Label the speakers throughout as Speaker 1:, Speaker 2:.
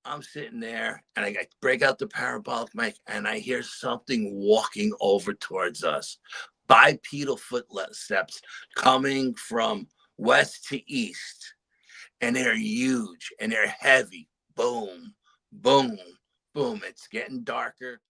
Speaker 1: I'm sitting there and I break out the parabolic mic and I hear something walking over towards us. Bipedal footsteps coming from west to east. And they're huge and they're heavy. Boom, boom, boom. It's getting darker.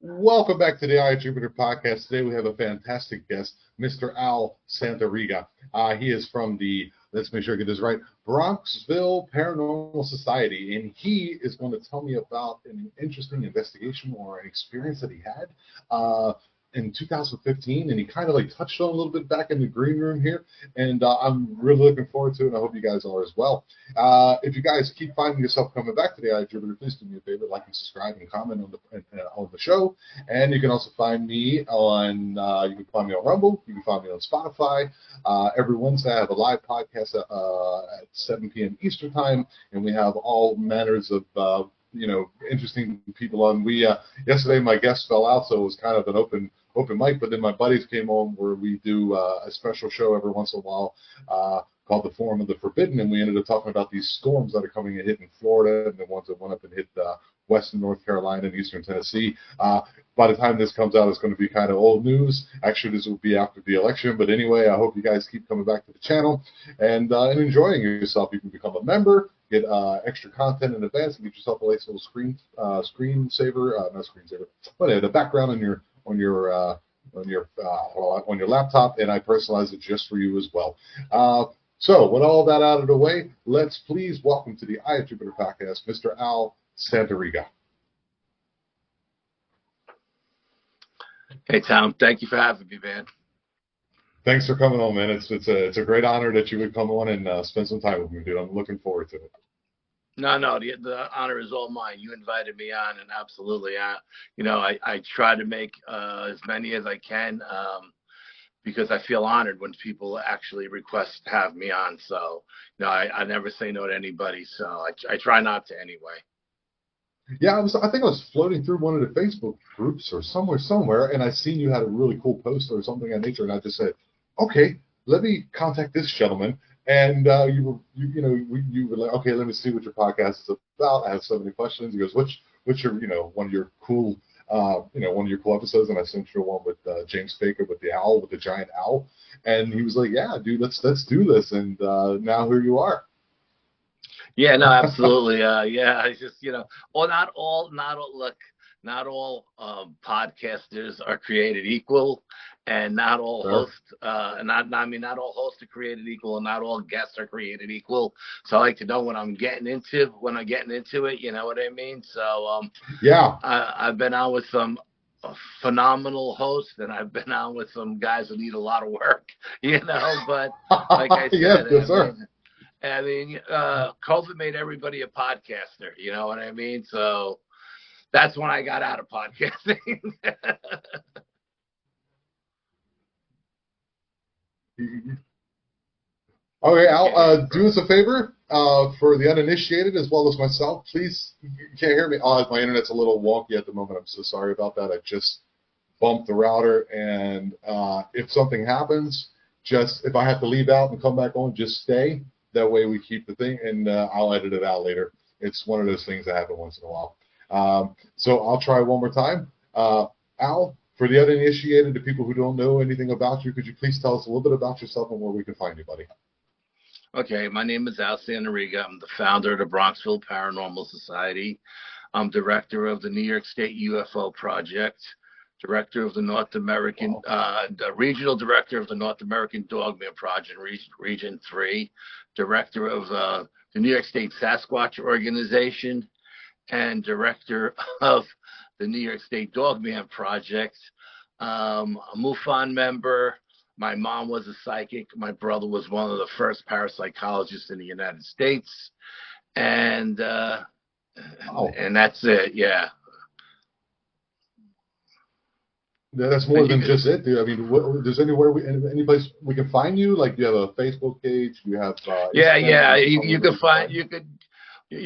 Speaker 2: Welcome back to the Eye of Jupiter podcast. Today we have a fantastic guest, Mr. Al Santariga. He is from the, let's make sure I get this right, Bronxville Paranormal Society, and he is going to tell me about an interesting investigation or an experience that he had in 2015, and he kind of like touched on a little bit back in the green room here, and I'm really looking forward to it, and I hope you guys are as well. If you guys keep finding yourself coming back to the Eye of Jupiter, please do me a favor, like and subscribe and comment on the show, and you can also find me on you can find me on Rumble, you can find me on Spotify. Every Wednesday I have a live podcast at 7 p.m. Eastern time, and we have all manners of interesting people on. We yesterday my guest fell out, so it was kind of an open mic, but then my buddies came on where we do a special show every once in a while called the Forum of the Forbidden, and we ended up talking about these storms that are coming and hitting Florida, and the ones that went up and hit western North Carolina and eastern Tennessee. By the time this comes out, it's going to be kind of old news. Actually, this will be after the election, but anyway, I hope you guys keep coming back to the channel and enjoying yourself. You can become a member, get extra content in advance, and get yourself a nice little the background on your laptop, and I personalize it just for you as well. So, with all that out of the way, let's please welcome to the Eye of Jupiter podcast, Mr. Al Santariga.
Speaker 1: Hey, Tom. Thank you for having me, man.
Speaker 2: Thanks for coming on, man. It's a great honor that you would come on and spend some time with me, dude. I'm looking forward to it.
Speaker 1: No, the honor is all mine. You invited me on, and absolutely, I try to make as many as I can because I feel honored when people actually request to have me on. So, I never say no to anybody. So I try not to anyway.
Speaker 2: Yeah, I think I was floating through one of the Facebook groups or somewhere, and I seen you had a really cool post or something of that nature, and I just said, okay, let me contact this gentleman. And you were like, okay, let me see what your podcast is about. I have so many questions. He goes, what's your one of your cool episodes? And I sent you one with James Baker with the giant owl, and he was like, yeah, dude, let's do this. And now here you are.
Speaker 1: Yeah, no, absolutely. Yeah, I just not all podcasters are created equal, and not all hosts, not all hosts are created equal, and not all guests are created equal. So I like to know what I'm getting into when I'm getting into it. You know what I mean? So
Speaker 2: yeah,
Speaker 1: I've been on with some phenomenal hosts, and I've been on with some guys who need a lot of work. But like I said,
Speaker 2: yes, sir.
Speaker 1: I mean, COVID made everybody a podcaster. You know what I mean? So that's when I got out of podcasting.
Speaker 2: Okay, Al, do us a favor for the uninitiated as well as myself. Please, you can't hear me. Oh, my internet's a little wonky at the moment. I'm so sorry about that. I just bumped the router, and if something happens, just if I have to leave out and come back on, just stay. That way we keep the thing, and I'll edit it out later. It's one of those things that happen once in a while. So I'll try one more time. Al, for the uninitiated, the people who don't know anything about you, could you please tell us a little bit about yourself and where we can find you, buddy?
Speaker 1: Okay, my name is Al Santariga. I'm the founder of the Bronxville Paranormal Society. I'm director of the New York State UFO Project, director of the North American, the regional director of the North American Dogman Project, Region 3, director of the New York State Sasquatch Organization, and director of the New York State Dogman Project. A MUFON member. My mom was a psychic. My brother was one of the first parapsychologists in the United States, and and that's it. Yeah.
Speaker 2: That's more than just it, dude. I mean, there's anywhere any place we can find you? Like, do you have a Facebook page? Do you have
Speaker 1: yeah. You could find you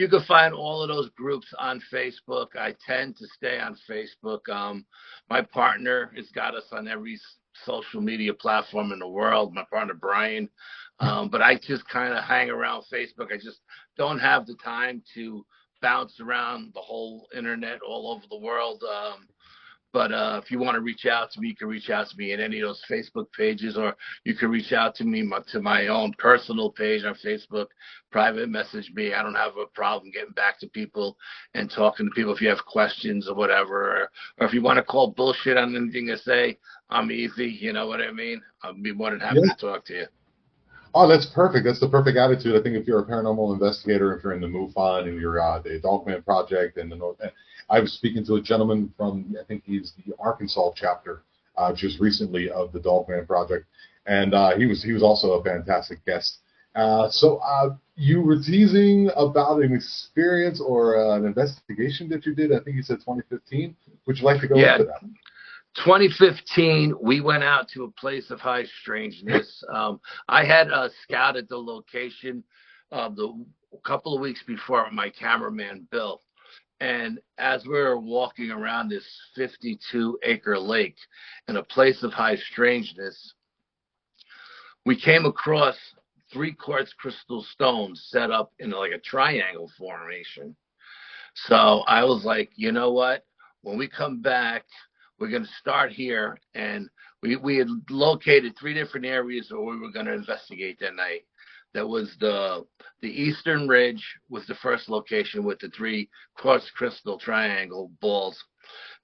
Speaker 1: could find all of those groups on Facebook. I tend to stay on Facebook. My partner has got us on every social media platform in the world. My partner Brian, but I just kind of hang around Facebook. I just don't have the time to bounce around the whole internet all over the world. But if you want to reach out to me, you can reach out to me at any of those Facebook pages, or you can reach out to me to my own personal page on Facebook, private message me. I don't have a problem getting back to people and talking to people if you have questions or whatever, or if you want to call bullshit on anything I say, I'm easy. You know what I mean? I'll be more than happy to talk to you.
Speaker 2: Oh, that's perfect. That's the perfect attitude. I think if you're a paranormal investigator, if you're in the MUFON and you're the Dogman Project and the North, I was speaking to a gentleman from, I think he's the Arkansas chapter, just recently of the Dogman Project, and he was also a fantastic guest. So you were teasing about an experience or an investigation that you did. I think you said 2015. Would you like to go into that?
Speaker 1: 2015, we went out to a place of high strangeness. I had scouted the location a couple of weeks before with my cameraman, Bill. And as we were walking around this 52-acre lake in a place of high strangeness, we came across 3 quartz crystal stones set up in like a triangle formation. So I was like, you know what? When we come back, we're going to start here. And we had located 3 different areas where we were going to investigate that night. That was the eastern ridge was the first location with the 3 quartz crystal triangle balls.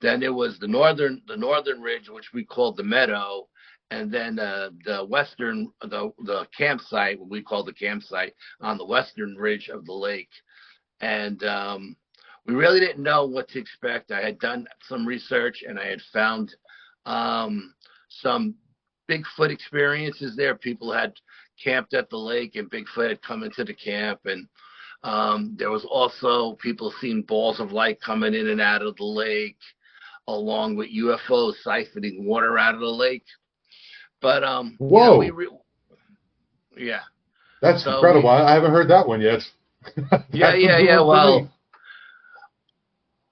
Speaker 1: Then there was the northern ridge, which we called the meadow, and then the western the campsite, what we call the campsite, on the western ridge of the lake. And we really didn't know what to expect. I had done some research and I had found some Bigfoot experiences there. People had camped at the lake and Bigfoot had come into the camp. And there was also people seeing balls of light coming in and out of the lake, along with UFOs siphoning water out of the lake. But
Speaker 2: whoa,
Speaker 1: yeah,
Speaker 2: that's incredible. I haven't heard that one yet.
Speaker 1: yeah. Well,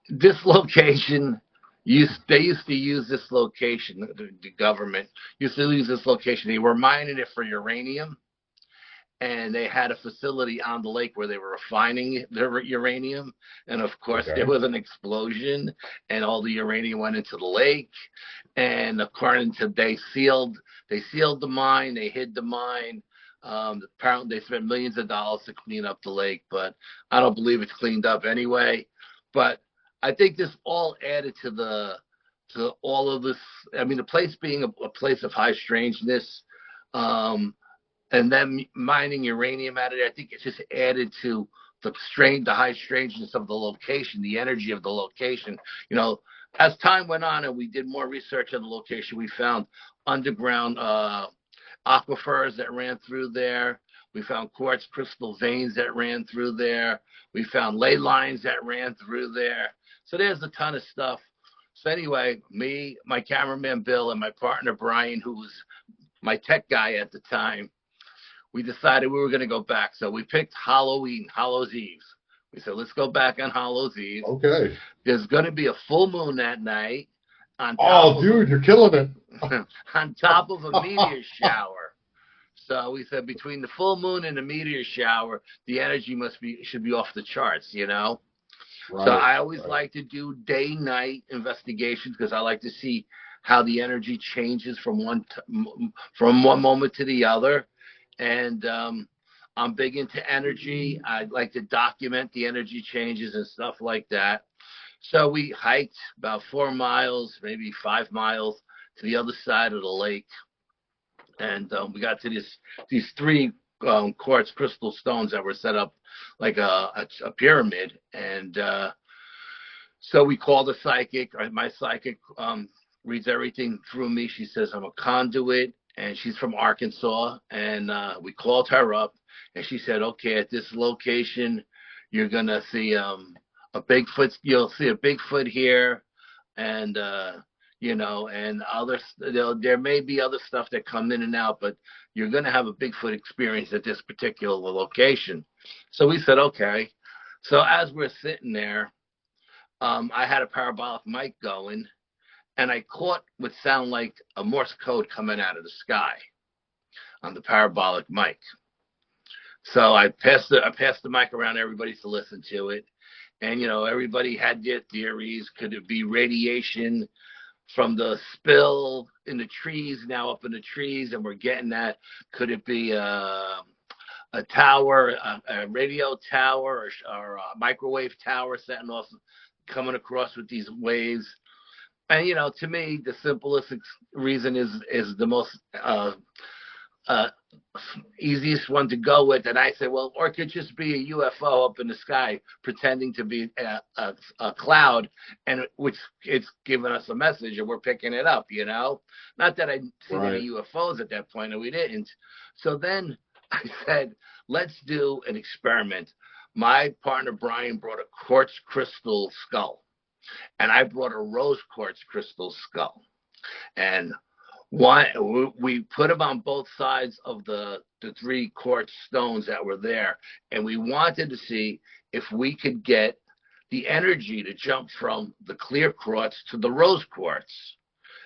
Speaker 1: this location they used to use this location. The government used to use this location. They were mining it for uranium, and they had a facility on the lake where they were refining the uranium. And of course, there was an explosion, and all the uranium went into the lake. And according to they sealed the mine. They hid the mine. Apparently, they spent millions of dollars to clean up the lake, but I don't believe it's cleaned up anyway. But I think this all added to all of this. I mean, the place being a place of high strangeness, and then mining uranium out of it, I think it just added to the high strangeness of the location, the energy of the location. You know, as time went on and we did more research on the location, we found underground aquifers that ran through there. We found quartz crystal veins that ran through there. We found ley lines that ran through there. So there's a ton of stuff. So anyway, me, my cameraman Bill, and my partner Brian, who was my tech guy at the time, we decided we were going to go back. So we picked Hallows Eve. We said, let's go back on Hallows Eve.
Speaker 2: Okay.
Speaker 1: There's going to be a full moon that night.
Speaker 2: Dude, you're killing it.
Speaker 1: On top of a meteor shower. So we said between the full moon and the meteor shower, the energy should be off the charts, you know? Right, so I always like to do day-night investigations because I like to see how the energy changes from one moment to the other. And I'm big into energy. I like to document the energy changes and stuff like that. So we hiked about 4 miles, maybe 5 miles to the other side of the lake. And we got to these three quartz crystal stones that were set up like a pyramid. And so we called a psychic. My psychic reads everything through me. She says I'm a conduit, and she's from Arkansas. And we called her up, and she said, okay, at this location, you're going to see a Bigfoot. You'll see a Bigfoot here. And and there may be other stuff that come in and out, but you're going to have a Bigfoot experience at this particular location. So we said, okay. So as we're sitting there, I had a parabolic mic going, and I caught what sounded like a Morse code coming out of the sky on the parabolic mic. So I passed the mic around everybody to listen to it. And, everybody had their theories. Could it be radiation from the spill in the trees, now up in the trees, and we're getting that? Could it be a tower, a radio tower, or a microwave tower setting off, coming across with these waves? And, to me, the simplest reason is the most easiest one to go with. And I say, well, or it could just be a UFO up in the sky pretending to be a cloud, and which it's giving us a message and we're picking it up, Not that I'd seen any UFOs at that point, and we didn't. So then I said, let's do an experiment. My partner Brian brought a quartz crystal skull, and I brought a rose quartz crystal skull. And we put them on both sides of the three quartz stones that were there, and we wanted to see if we could get the energy to jump from the clear quartz to the rose quartz.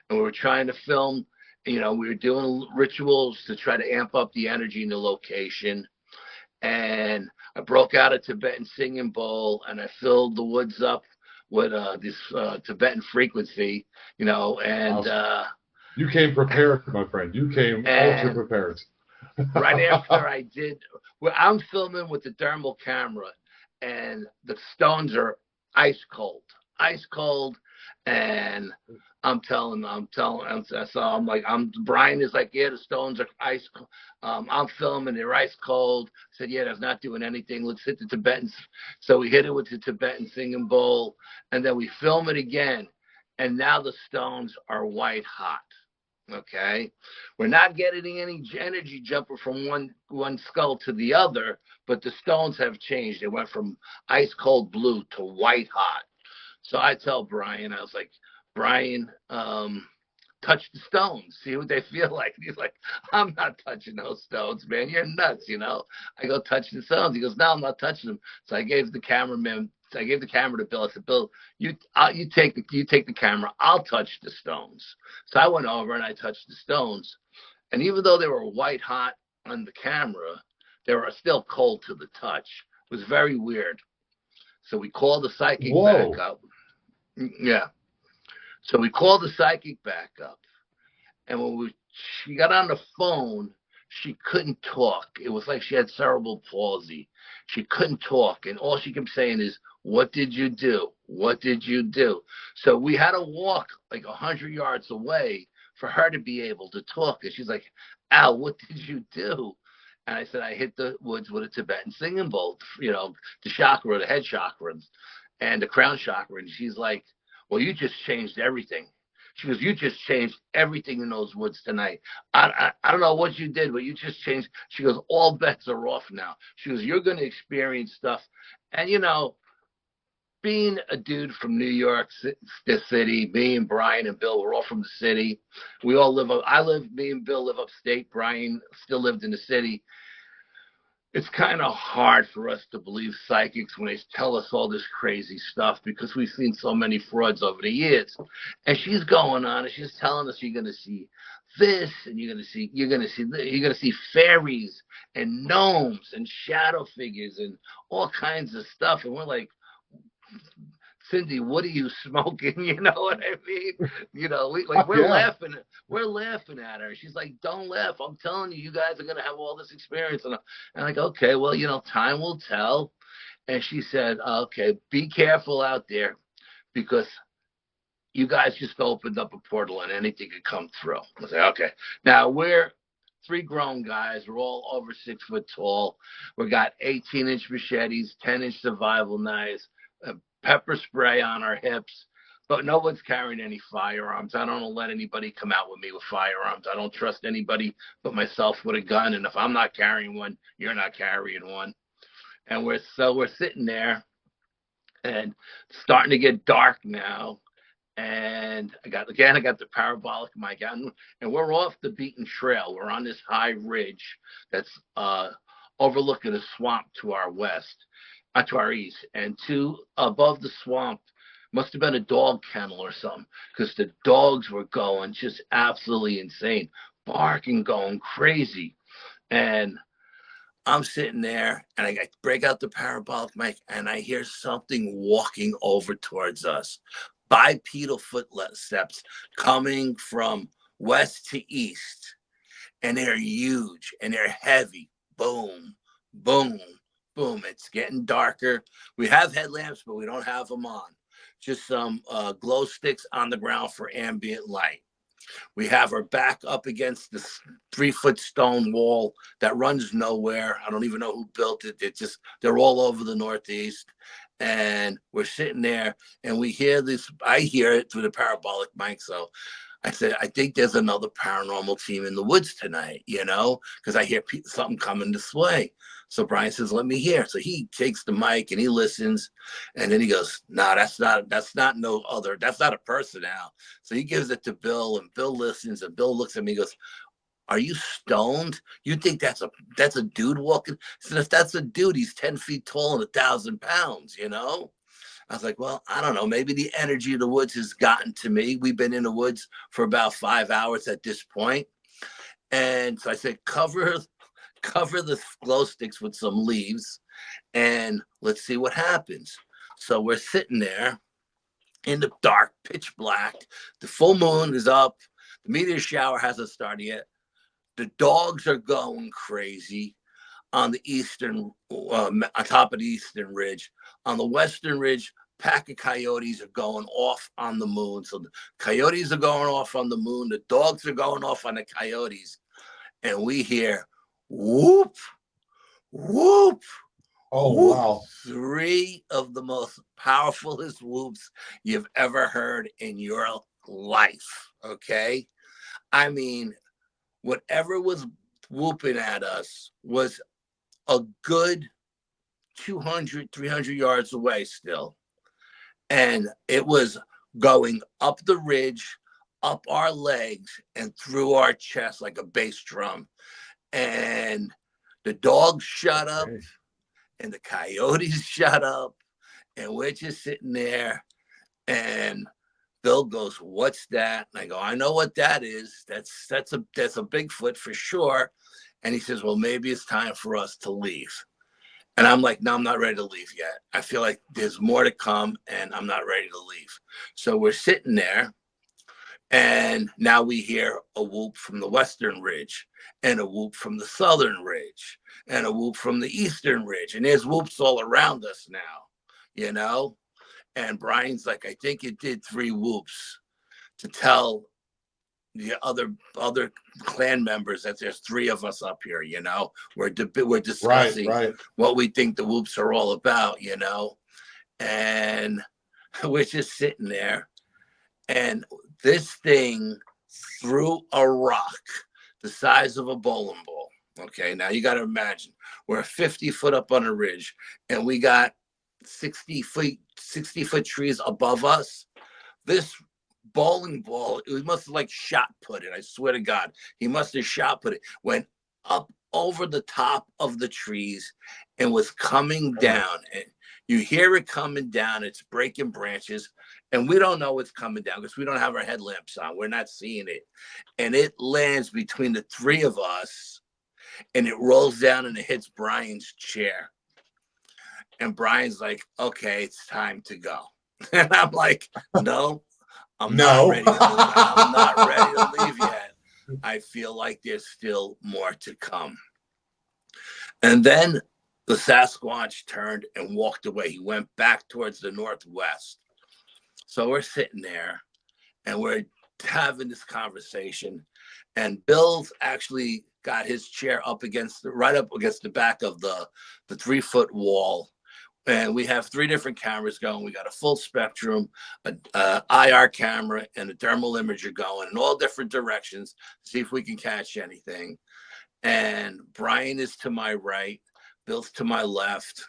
Speaker 1: And we were trying to film, we were doing rituals to try to amp up the energy in the location. And I broke out a Tibetan singing bowl, and I filled the woods up with this Tibetan frequency, and
Speaker 2: awesome. You came prepared, my friend. You came ultra prepared.
Speaker 1: Right after I did, I'm filming with the thermal camera, and the stones are ice cold, and Brian is like, yeah, the stones are ice cold. I'm filming, they're ice cold. I said, yeah, that's not doing anything. Let's hit the Tibetans. So we hit it with the Tibetan singing bowl, and then we film it again, and now the stones are white hot. Okay, we're not getting any energy jumping from one skull to the other, but the stones have changed. It went from ice cold blue to white hot. So I tell Brian, I was like, Brian, touch the stones, see what they feel like. And he's like, I'm not touching those stones, man. You're nuts, I go, touch the stones. He goes, no, I'm not touching them. So I gave the camera to Bill. I said, Bill, you take the camera. I'll touch the stones. So I went over and I touched the stones. And even though they were white hot on the camera, they were still cold to the touch. It was very weird. So we called the psychic back up. Yeah. So we called the psychic back up. And when she got on the phone, she couldn't talk. It was like she had cerebral palsy. She couldn't talk. And all she kept saying is, what did you do? What did you do? So we had to walk like 100 yards away for her to be able to talk. And she's like, Al, what did you do? And I said, I hit the woods with a Tibetan singing bowl, the chakra, the head chakra, and the crown chakra. And she's like, well, you just changed everything. She goes, you just changed everything in those woods tonight. I don't know what you did, but you just changed. She goes, all bets are off now. She goes, you're going to experience stuff. And, being a dude from New York City, me and Brian and Bill, we're all from the city. We all me and Bill live upstate. Brian still lived in the city. It's kind of hard for us to believe psychics when they tell us all this crazy stuff, because we've seen so many frauds over the years. And she's going on and she's telling us you're going to see this, and you're going to see fairies and gnomes and shadow figures and all kinds of stuff. And we're like, Cindy, what are you smoking? You know what I mean? You know, we're
Speaker 2: Yeah.
Speaker 1: laughing. We're laughing at her. She's like, don't laugh. I'm telling you, you guys are going to have all this experience. And I'm like, okay, well, you know, time will tell. And she said, okay, be careful out there because you guys just opened up a portal and anything could come through. I was like, okay. Now we're three grown guys. We're all over 6 foot tall. We got 18-inch machetes, 10-inch survival knives, pepper spray on our hips. But no one's carrying any firearms. I don't let anybody come out with me with firearms. I don't trust anybody but myself with a gun. And if I'm not carrying one, you're not carrying one. And we're sitting there and starting to get dark now. And I got the parabolic mic on, and we're off the beaten trail. We're on this high ridge that's overlooking a swamp to our west, to our east, and above the swamp must have been a dog kennel or something, because the dogs were going just absolutely insane, barking, going crazy, and I'm sitting there and I break out the parabolic mic and I hear something walking over towards us. Bipedal footsteps coming from west to east. And they're huge and they're heavy. Boom, boom, boom. It's getting darker. We have headlamps, but we don't have them on. Just some glow sticks on the ground for ambient light. We have our back up against this 3-foot stone wall that runs nowhere. I don't even know who built it. They're all over the Northeast. And we're sitting there and we hear this. I hear it through the parabolic mic. So I said, I think there's another paranormal team in the woods tonight, you know, because I hear something coming this way. So Brian says, let me hear. So he takes the mic and he listens. And then he goes, no, that's not a person now. So he gives it to Bill and Bill listens and Bill looks at me and goes, are you stoned? You think that's a dude walking? So if that's a dude, he's 10 feet tall and 1,000 pounds, you know? I was like, well, I don't know. Maybe the energy of the woods has gotten to me. We've been in the woods for about 5 hours at this point. And so I said, cover the glow sticks with some leaves and let's see what happens. So we're sitting there in the dark, pitch black. The full moon is up. The meteor shower hasn't started yet. The dogs are going crazy on the eastern, on top of the eastern ridge. On the western ridge, pack of coyotes are going off on the moon. So the coyotes are going off on the moon. The dogs are going off on the coyotes. And we hear whoop, whoop.
Speaker 2: Oh,
Speaker 1: whoop.
Speaker 2: wow.
Speaker 1: 3 of the most powerfulest whoops you've ever heard in your life. Okay. I mean, whatever was whooping at us was a good 200, 300 yards away still. And it was going up the ridge, up our legs, and through our chest like a bass drum. And the dogs shut up, and the coyotes shut up, and we're just sitting there. And Bill goes, "What's that?" And I go, "I know what that is. That's a Bigfoot for sure." And he says, "Well, maybe it's time for us to leave." And I'm like, "No, I'm not ready to leave yet. I feel like there's more to come, and I'm not ready to leave." So we're sitting there, and now we hear a whoop from the western ridge, and a whoop from the southern ridge, and a whoop from the eastern ridge, and there's whoops all around us now, you know. And Brian's like, "I think it did 3 whoops to tell the other clan members that there's 3 of us up here, you know. We're discussing what we think the whoops are all about, you know." And we're just sitting there, and this thing threw a rock the size of a bowling ball. Okay, now you got to imagine we're 50 foot up on a ridge, and we got 60 foot trees above us. This bowling ball, it must have like shot put it. I swear to God, he must have shot put it. Went up over the top of the trees and was coming down. And you hear it coming down. It's breaking branches, and we don't know it's coming down because we don't have our headlamps on. We're not seeing it, and it lands between the 3 of us, and it rolls down and it hits Brian's chair. And Brian's like, "Okay, it's time to go." And I'm like, no, I'm not
Speaker 2: No.
Speaker 1: ready to leave. I'm not ready to leave yet. I feel like there's still more to come. And then the Sasquatch turned and walked away. He went back towards the northwest. So we're sitting there and we're having this conversation. And Bill's actually got his chair up against right up against the back of the 3-foot wall. And we have 3 different cameras going. We got a full spectrum, a IR camera, and a thermal imager going in all different directions to see if we can catch anything. And Brian is to my right, Bill's to my left.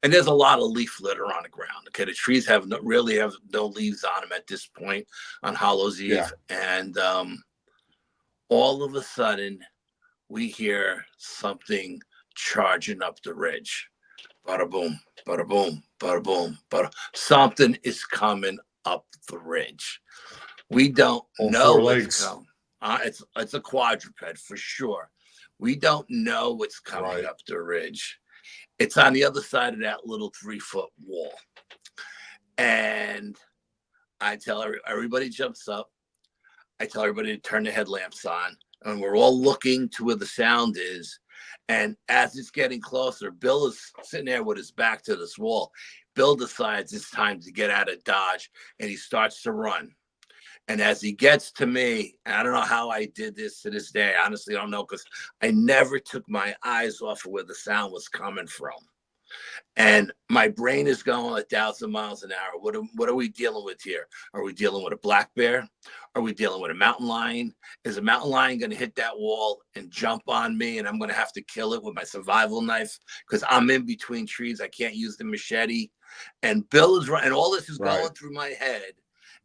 Speaker 1: And there's a lot of leaf litter on the ground. Okay, the trees really have no leaves on them at this point on Hallows Eve.
Speaker 2: Yeah.
Speaker 1: And all of a sudden, we hear something charging up the ridge. Bada boom, bada boom, bada boom, bada. Something is coming up the ridge. We don't
Speaker 2: On
Speaker 1: know
Speaker 2: 4
Speaker 1: what's
Speaker 2: legs.
Speaker 1: coming. It's a quadruped for sure. We don't know what's coming
Speaker 2: Right.
Speaker 1: up the ridge. It's on the other side of that little 3-foot wall. And I tell everybody jumps up. I tell everybody to turn the headlamps on. And we're all looking to where the sound is. And as it's getting closer, Bill is sitting there with his back to this wall. Bill decides it's time to get out of Dodge, and he starts to run. And as he gets to me, and I don't know how I did this to this day. I honestly don't know, because I never took my eyes off of where the sound was coming from. And my brain is going 1,000 miles an hour. What are we dealing with here? Are we dealing with a black bear? Are we dealing with a mountain lion? Is a mountain lion going to hit that wall and jump on me, and I'm going to have to kill it with my survival knife because I'm in between trees? I can't use the machete. And Bill is running. All this is going through my head.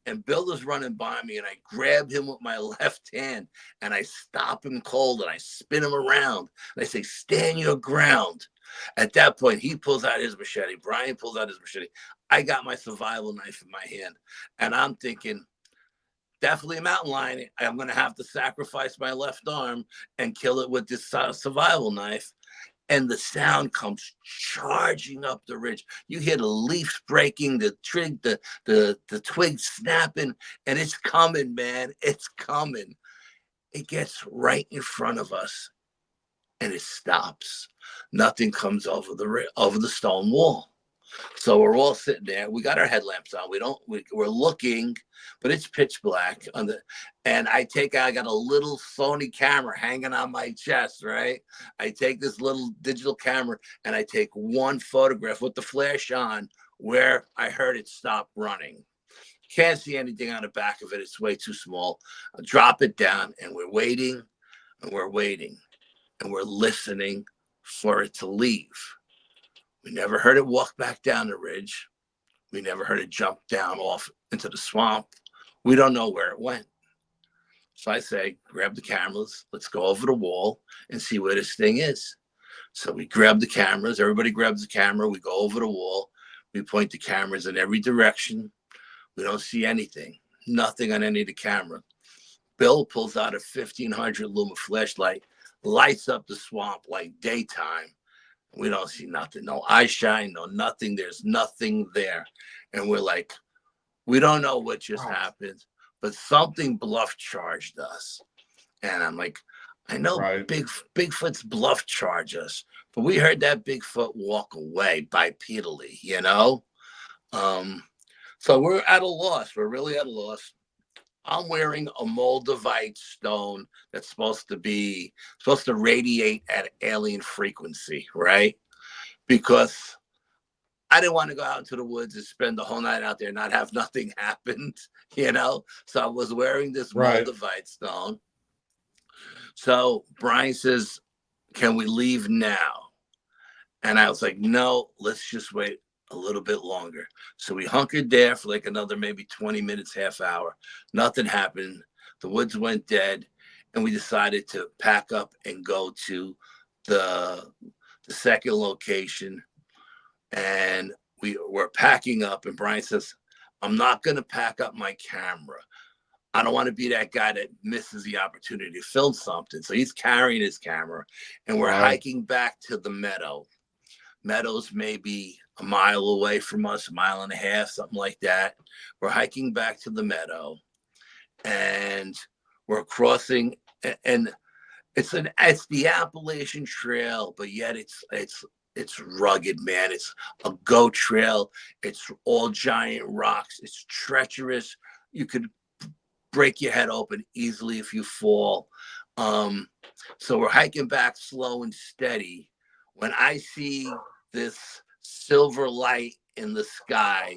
Speaker 1: And Bill is running by me, and I grab him with my left hand, and I stop him cold, and I spin him around. And I say, stand your ground. At that point, he pulls out his machete. Brian pulls out his machete. I got my survival knife in my hand. And I'm thinking, definitely a mountain lion. I'm going to have to sacrifice my left arm and kill it with this survival knife. And the sound comes charging up the ridge. You hear the leaves breaking, the twigs snapping, and it's coming, man. It's coming. It gets right in front of us, and it stops. Nothing comes over the stone wall. So we're all sitting there. We got our headlamps on. We're looking, but it's pitch black. And I got a little Sony camera hanging on my chest, right? I take this little digital camera and I take one photograph with the flash on where I heard it stop running. Can't see anything on the back of it. It's way too small. I drop it down, and we're waiting, and we're waiting, and we're listening for it to leave. We never heard it walk back down the ridge. We never heard it jump down off into the swamp. We don't know where it went. So I say, grab the cameras. Let's go over the wall and see where this thing is. So we grab the cameras. Everybody grabs the camera. We go over the wall. We point the cameras in every direction. We don't see anything. Nothing on any of the camera. Bill pulls out a 1500 lumen flashlight, lights up the swamp like daytime. We don't see nothing. No eye shine, no nothing. There's nothing there. And we're like, we don't know what just happened, but something bluff charged us. And I'm like, I know Bigfoot's bluff charge us, but we heard that Bigfoot walk away bipedally, you know? So we're at a loss. We're really at a loss. I'm wearing a Moldavite stone that's supposed to radiate at alien frequency, right? Because I didn't want to go out into the woods and spend the whole night out there and not have nothing happened, you know? So I was wearing this Moldavite stone. So Brian says, can we leave now? And I was like, no, let's just wait a little bit longer. So we hunkered there for like another maybe 20 minutes, half hour. Nothing happened. The woods went dead, and we decided to pack up and go to the second location. And we were packing up, and Brian says, I'm not going to pack up my camera. I don't want to be that guy that misses the opportunity to film something. So he's carrying his camera, and we're hiking back to the meadow. meadows maybe a mile away from us, a mile and a half, something like that. We're hiking back to the meadow, and we're crossing, and it's the Appalachian Trail, but yet it's rugged, man. It's a goat trail. It's all giant rocks. It's treacherous. You could break your head open easily if you fall. So we're hiking back slow and steady. When I see this silver light in the sky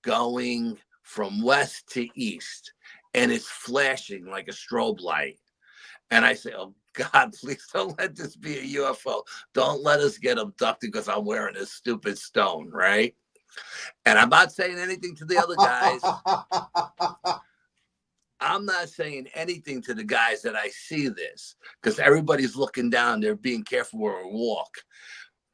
Speaker 1: going from west to east, and it's flashing like a strobe light, and I say, oh God, please don't let this be a UFO. Don't let us get abducted because I'm wearing a stupid stone, right? And I'm not saying anything to the other guys. I'm not saying anything to the guys that I see this, because everybody's looking down. They're being careful where we walk.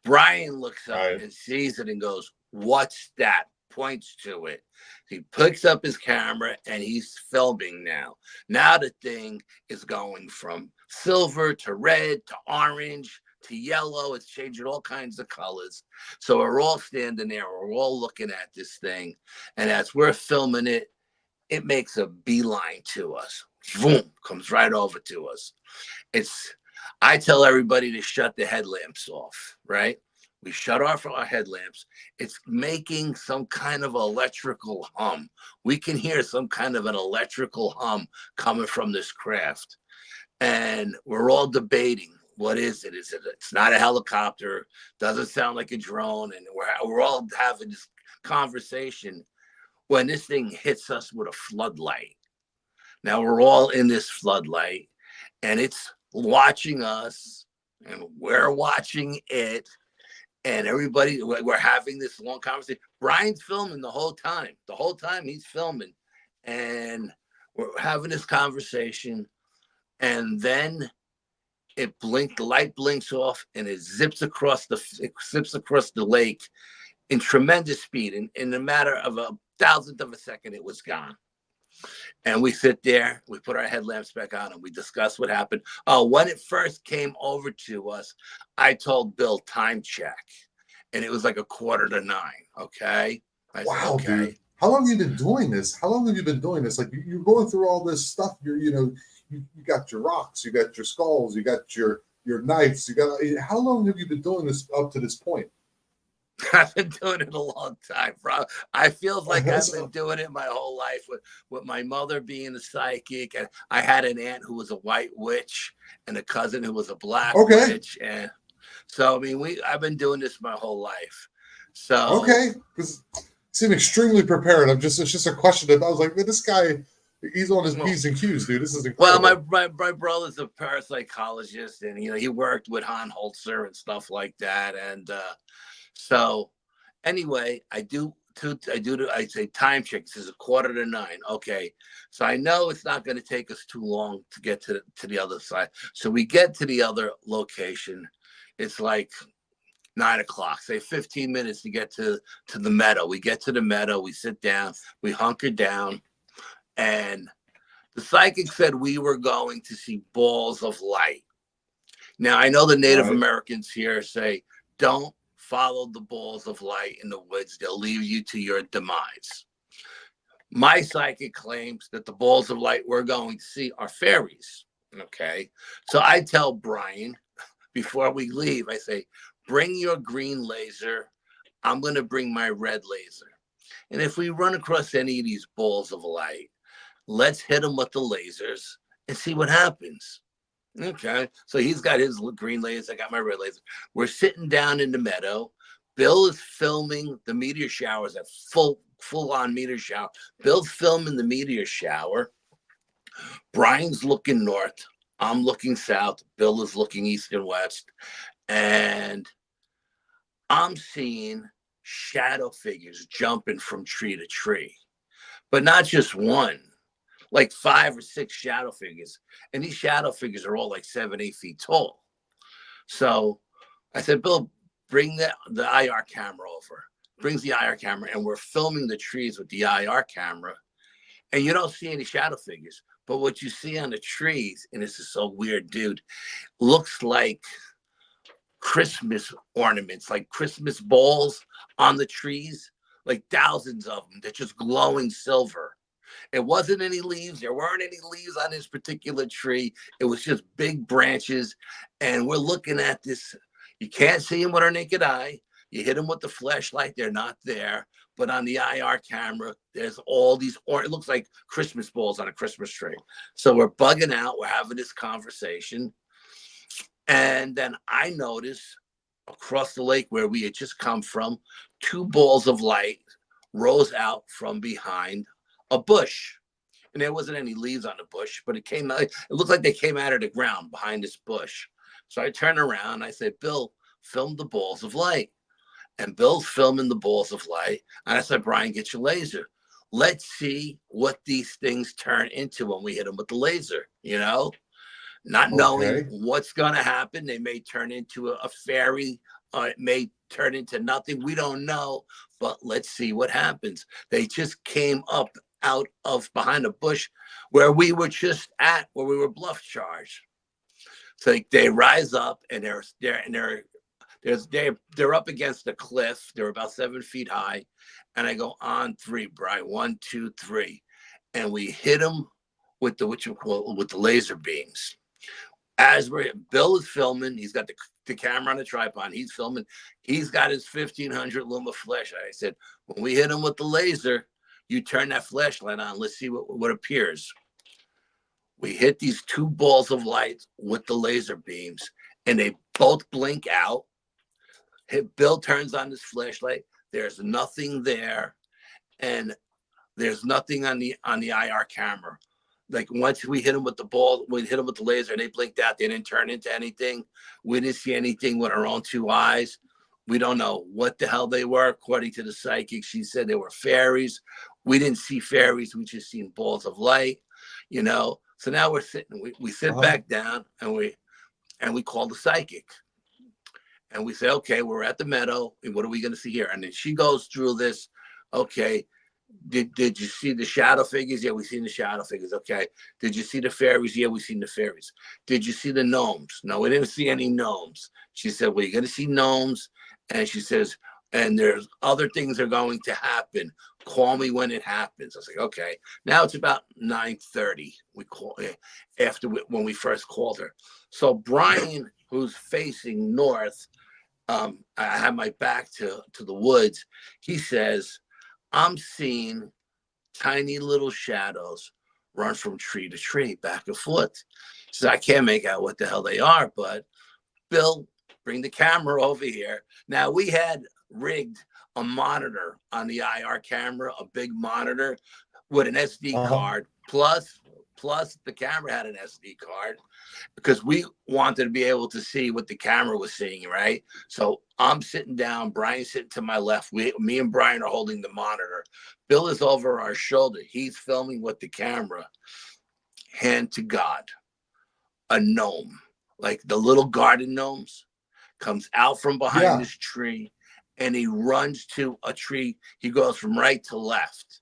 Speaker 1: Brian looks up and sees it and goes, "What's that?" Points to it. He picks up his camera and he's filming now. Now the thing is going from silver to red to orange to yellow. It's changing all kinds of colors. So we're all standing there. We're all looking at this thing. And as we're filming it, it makes a beeline to us. Boom, comes right over to us. I tell everybody to shut the headlamps off, right? We shut off our headlamps. It's making some kind of electrical hum. We can hear some kind of an electrical hum coming from this craft. And we're all debating, what is it? It's not a helicopter, doesn't sound like a drone. And we're all having this conversation when this thing hits us with a floodlight. Now we're all in this floodlight, and it's watching us, and we're watching it, and everybody, we're having this long conversation. Brian's filming the whole time. The whole time he's filming, and we're having this conversation, and then it blinked. The light blinks off, and it zips across the lake in tremendous speed. In a matter of a thousandth of a second, it was gone. And we sit there, we put our headlamps back on, and we discuss what happened. Oh, when it first came over to us, I told Bill, time check. And it was like 8:45. Okay. I
Speaker 3: wow,
Speaker 1: said, okay.
Speaker 3: Dude. How long have you been doing this? Like you're going through all this stuff. You got your rocks, you got your skulls, you got your knives. How long have you been doing this up to this point?
Speaker 1: I've been doing it a long time, bro. I feel like I've been doing it my whole life with my mother being a psychic. And I had an aunt who was a white witch and a cousin who was a black witch. And so, I mean, I've been doing this my whole life. So,
Speaker 3: okay. Because you seem extremely prepared. It's just a question that I was like, man, this guy, he's on his P's and Q's, dude. This is incredible.
Speaker 1: Well, my brother's a parapsychologist, and, he worked with Han Holzer and stuff like that. And, so anyway, I say time check. This is 8:45. Okay. So I know it's not going to take us too long to get to the other side. So we get to the other location. It's like 9:00, say 15 minutes to get to the meadow. We get to the meadow, we sit down, we hunker down, and the psychic said we were going to see balls of light. Now, I know the Native Americans here say, don't follow the balls of light in the woods. They'll lead you to your demise. My psychic claims that the balls of light we're going to see are fairies. Okay. So I tell Brian before we leave, I say, bring your green laser. I'm going to bring my red laser. And if we run across any of these balls of light, let's hit them with the lasers and see what happens. Okay, so he's got his green laser. I got my red laser. We're sitting down in the meadow. Bill is filming the meteor showers, a full-on meteor shower. Bill's filming the meteor shower. Brian's looking north. I'm looking south. Bill is looking east and west. And I'm seeing shadow figures jumping from tree to tree, but not just one. Like 5 or 6 shadow figures. And these shadow figures are all like 7, 8 feet tall. So I said, Bill, bring the IR camera over. Brings the IR camera, and we're filming the trees with the IR camera. And you don't see any shadow figures. But what you see on the trees, and this is so weird, dude, looks like Christmas ornaments, like Christmas balls on the trees, like thousands of them. They're just glowing silver. It wasn't any leaves. There weren't any leaves on this particular tree. It was just big branches. And we're looking at this. You can't see them with our naked eye. You hit them with the flashlight, they're not there. But on the IR camera, there's all these, or it looks like Christmas balls on a Christmas tree. So we're bugging out. We're having this conversation. And then I notice across the lake where we had just come from, two balls of light rose out from behind a bush. And there wasn't any leaves on the bush, but it looked like they came out of the ground behind this bush. So I turned around and I said, Bill, film the balls of light. And Bill's filming the balls of light. And I said, Brian, get your laser. Let's see what these things turn into when we hit them with the laser, not knowing what's going to happen. They may turn into a fairy. It may turn into nothing. We don't know, but let's see what happens. They just came up out of behind a bush where we were just at, where we were bluff charged. So they rise up and they're up against a cliff. They're about 7 feet high. And I go on 3, Brian, 1, 2, 3. And we hit them with the laser beams. Bill is filming, he's got the camera on the tripod. He's filming. He's got his 1500 luma flashlight. I said, when we hit him with the laser, you turn that flashlight on. Let's see what appears. We hit these two balls of light with the laser beams, and they both blink out. Bill turns on his flashlight. There's nothing there, and there's nothing on the IR camera. Like once we hit them with the ball, we hit them with the laser, and they blinked out. They didn't turn into anything. We didn't see anything with our own 2 eyes. We don't know what the hell they were. According to the psychic, she said they were fairies. We didn't see fairies. We just seen balls of light, So now we're sitting. We sit back down, and we call the psychic. And we say, okay, we're at the meadow. And what are we going to see here? And then she goes through this. Okay. Did you see the shadow figures? Yeah, we seen the shadow figures. Okay. Did you see the fairies? Yeah, we seen the fairies. Did you see the gnomes? No, we didn't see any gnomes. She said, well, you're going to see gnomes. And she says, and there's other things are going to happen. Call me when it happens. I was like, okay. Now it's about 9:30. We call when we first called her. So Brian, who's facing north, I have my back to the woods. He says, I'm seeing tiny little shadows run from tree to tree, back and forth. So I can't make out what the hell they are, but Bill, bring the camera over here. Now we had rigged a monitor on the IR camera, a big monitor with an SD card, plus the camera had an SD card, because we wanted to be able to see what the camera was seeing, right? So I'm sitting down, Brian's sitting to my left. Me and Brian are holding the monitor. Bill is over our shoulder. He's filming with the camera. Hand to God, a gnome, like the little garden gnomes, comes out from behind this tree, and he runs to a tree. He goes from right to left.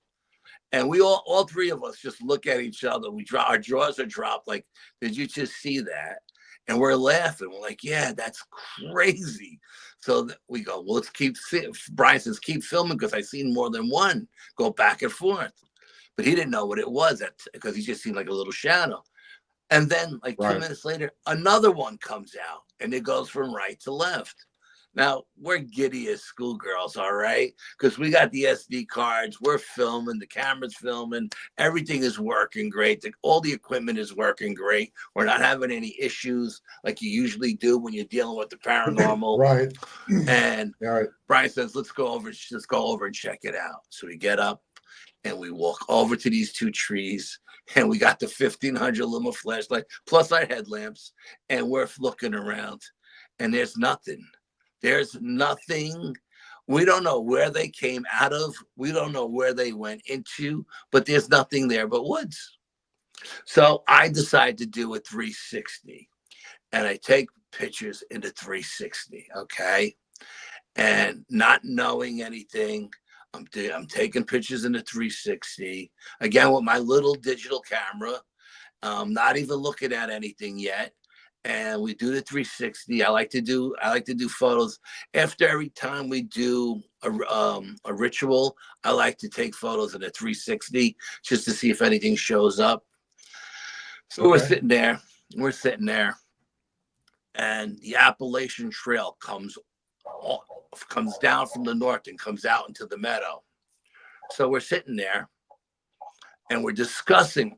Speaker 1: And we all 3 of us just look at each other. Our jaws are dropped. Like, did you just see that? And we're laughing. We're like, yeah, that's crazy. So we go, well, let's Brian says, keep filming, because I seen more than one go back and forth. But he didn't know what it was because he just seen like a little shadow. And then like 2 minutes later, another one comes out, and it goes from right to left. Now, we're giddy as schoolgirls, all right? Because we got the SD cards, we're filming, the camera's filming, everything is working great. All the equipment is working great. We're not having any issues like you usually do when you're dealing with the paranormal.
Speaker 3: Right.
Speaker 1: And Brian says, let's go over and check it out. So we get up and we walk over to these 2 trees, and we got the 1500 luma flashlight plus our headlamps, and we're looking around, and there's nothing. There's nothing. We don't know where they came out of. We don't know where they went into, but there's nothing there but woods. So I decide to do a 360, and I take pictures in the 360, okay? And not knowing anything, I'm taking pictures in the 360, again with my little digital camera, not even looking at anything yet. and we do the 360. I like to do photos after every time we do a ritual. I like to take photos of the 360 just to see if anything shows up. So we're sitting there, and the Appalachian Trail comes down from the north and comes out into the meadow. So we're sitting there and we're discussing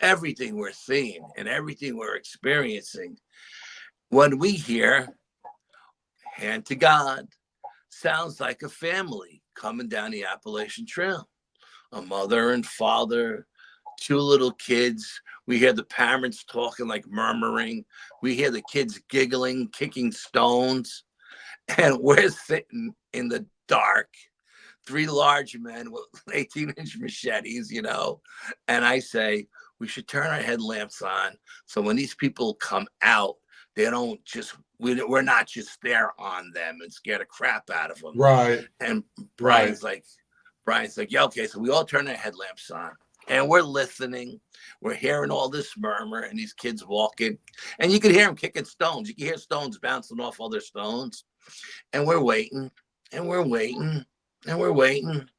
Speaker 1: everything we're seeing and everything we're experiencing when we hear, hand to God, sounds like a family coming down the Appalachian Trail. A mother and father, two little kids. We hear the parents talking, like murmuring. We hear the kids giggling, kicking stones. And we're sitting in the dark, three large men with 18-inch machetes, you know. And I say, we should turn our headlamps on so when these people come out, they don't just, we're not just there on them and scare the crap out of them.
Speaker 3: Right.
Speaker 1: And Brian's like, yeah, okay. So we all turn our headlamps on and we're listening. We're hearing all this murmur and these kids walking, and you can hear them kicking stones. You can hear stones bouncing off other stones. And we're waiting, and we're waiting, and we're waiting,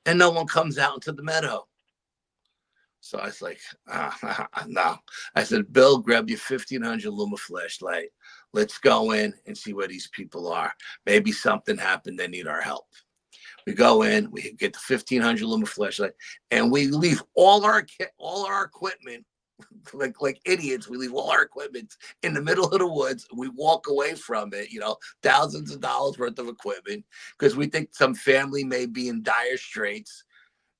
Speaker 1: and no one comes out into the meadow. So I was like, no. I said, Bill, grab your 1500 Luma flashlight. Let's go in and see where these people are. Maybe something happened. They need our help. We go in, we get the 1500 Luma flashlight, and we leave all our equipment like idiots. We leave all our equipment in the middle of the woods. We walk away from it, you know, thousands of dollars worth of equipment, because we think some family may be in dire straits.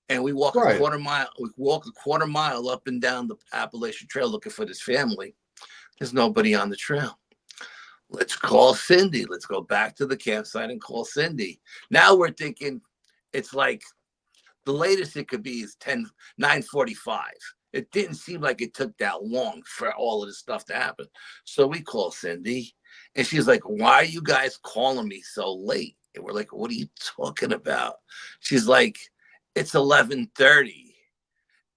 Speaker 1: And we walk a quarter mile. We walk a quarter mile up and down the Appalachian Trail looking for this family. There's nobody on the trail. Let's call Cindy. Let's go back to the campsite and call Cindy. Now we're thinking it's like the latest it could be is 9:45. It didn't seem like it took that long for all of this stuff to happen. So we call Cindy, and she's like, why are you guys calling me so late? And we're like, what are you talking about? She's like, it's 11:30.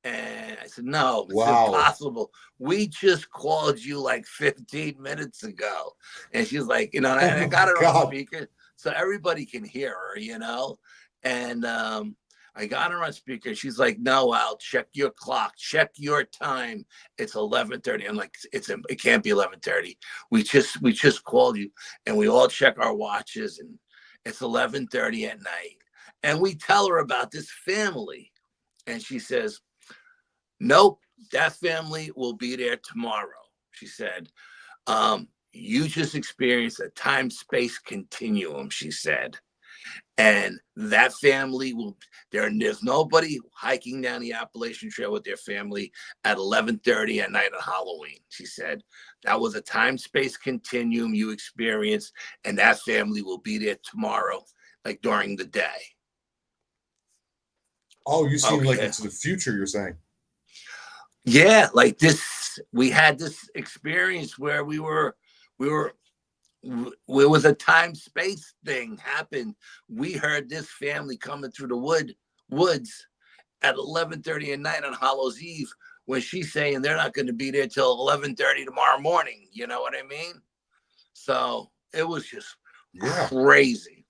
Speaker 1: And I said, no, it's impossible. We just called you like 15 minutes ago. And she's like, you know, and I got her on speaker so everybody can hear her, you know. And I got her on speaker. She's like, no, Al, check your clock, check your time. It's 11:30. I'm like, it can't be 11:30. We just called you, and we all check our watches, and it's 11:30 at night. And we tell her about this family, and she says, nope, that family will be there tomorrow. She said, you just experienced a time-space continuum, she said. And that family will, there's nobody hiking down the Appalachian Trail with their family at 11:30 at night on Halloween. She said, that was a time-space continuum you experienced, and that family will be there tomorrow, like during the day.
Speaker 3: Oh, you seem like into the future, you're saying.
Speaker 1: Yeah, like this, we had this experience where we were was a time space thing happened. We heard this family coming through the woods at 11:30 at night on Hallows Eve, when she's saying they're not going to be there till 11:30 tomorrow morning. You know what I mean? So it was just crazy.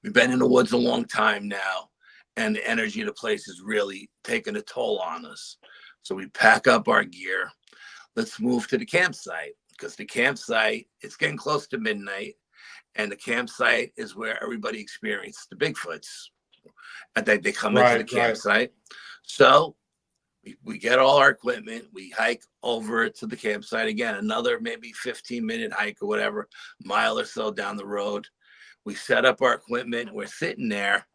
Speaker 1: We've been in the woods a long time now, and the energy of the place is really taking a toll on us. So we pack up our gear. Let's move to the campsite, because the campsite, it's getting close to midnight, and the campsite is where everybody experienced the Bigfoots. And they come into the campsite. So we get all our equipment. We hike over to the campsite again, another maybe 15-minute hike or whatever, mile or so down the road. We set up our equipment. We're sitting there,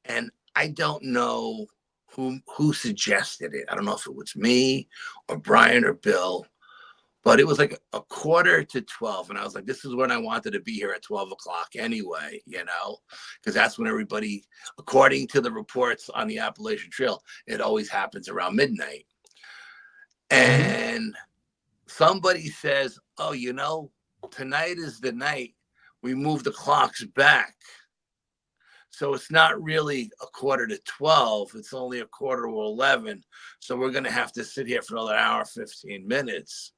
Speaker 1: and I don't know who suggested it. I don't know if it was me or Brian or Bill, but it was like a 11:45. And I was like, this is when I wanted to be here at 12 o'clock anyway, you know, because that's when everybody, according to the reports on the Appalachian Trail, it always happens around midnight. And somebody says, oh, you know, tonight is the night we move the clocks back. So it's not really 11:45. It's only 11:15. So we're going to have to sit here for another hour, 15 minutes.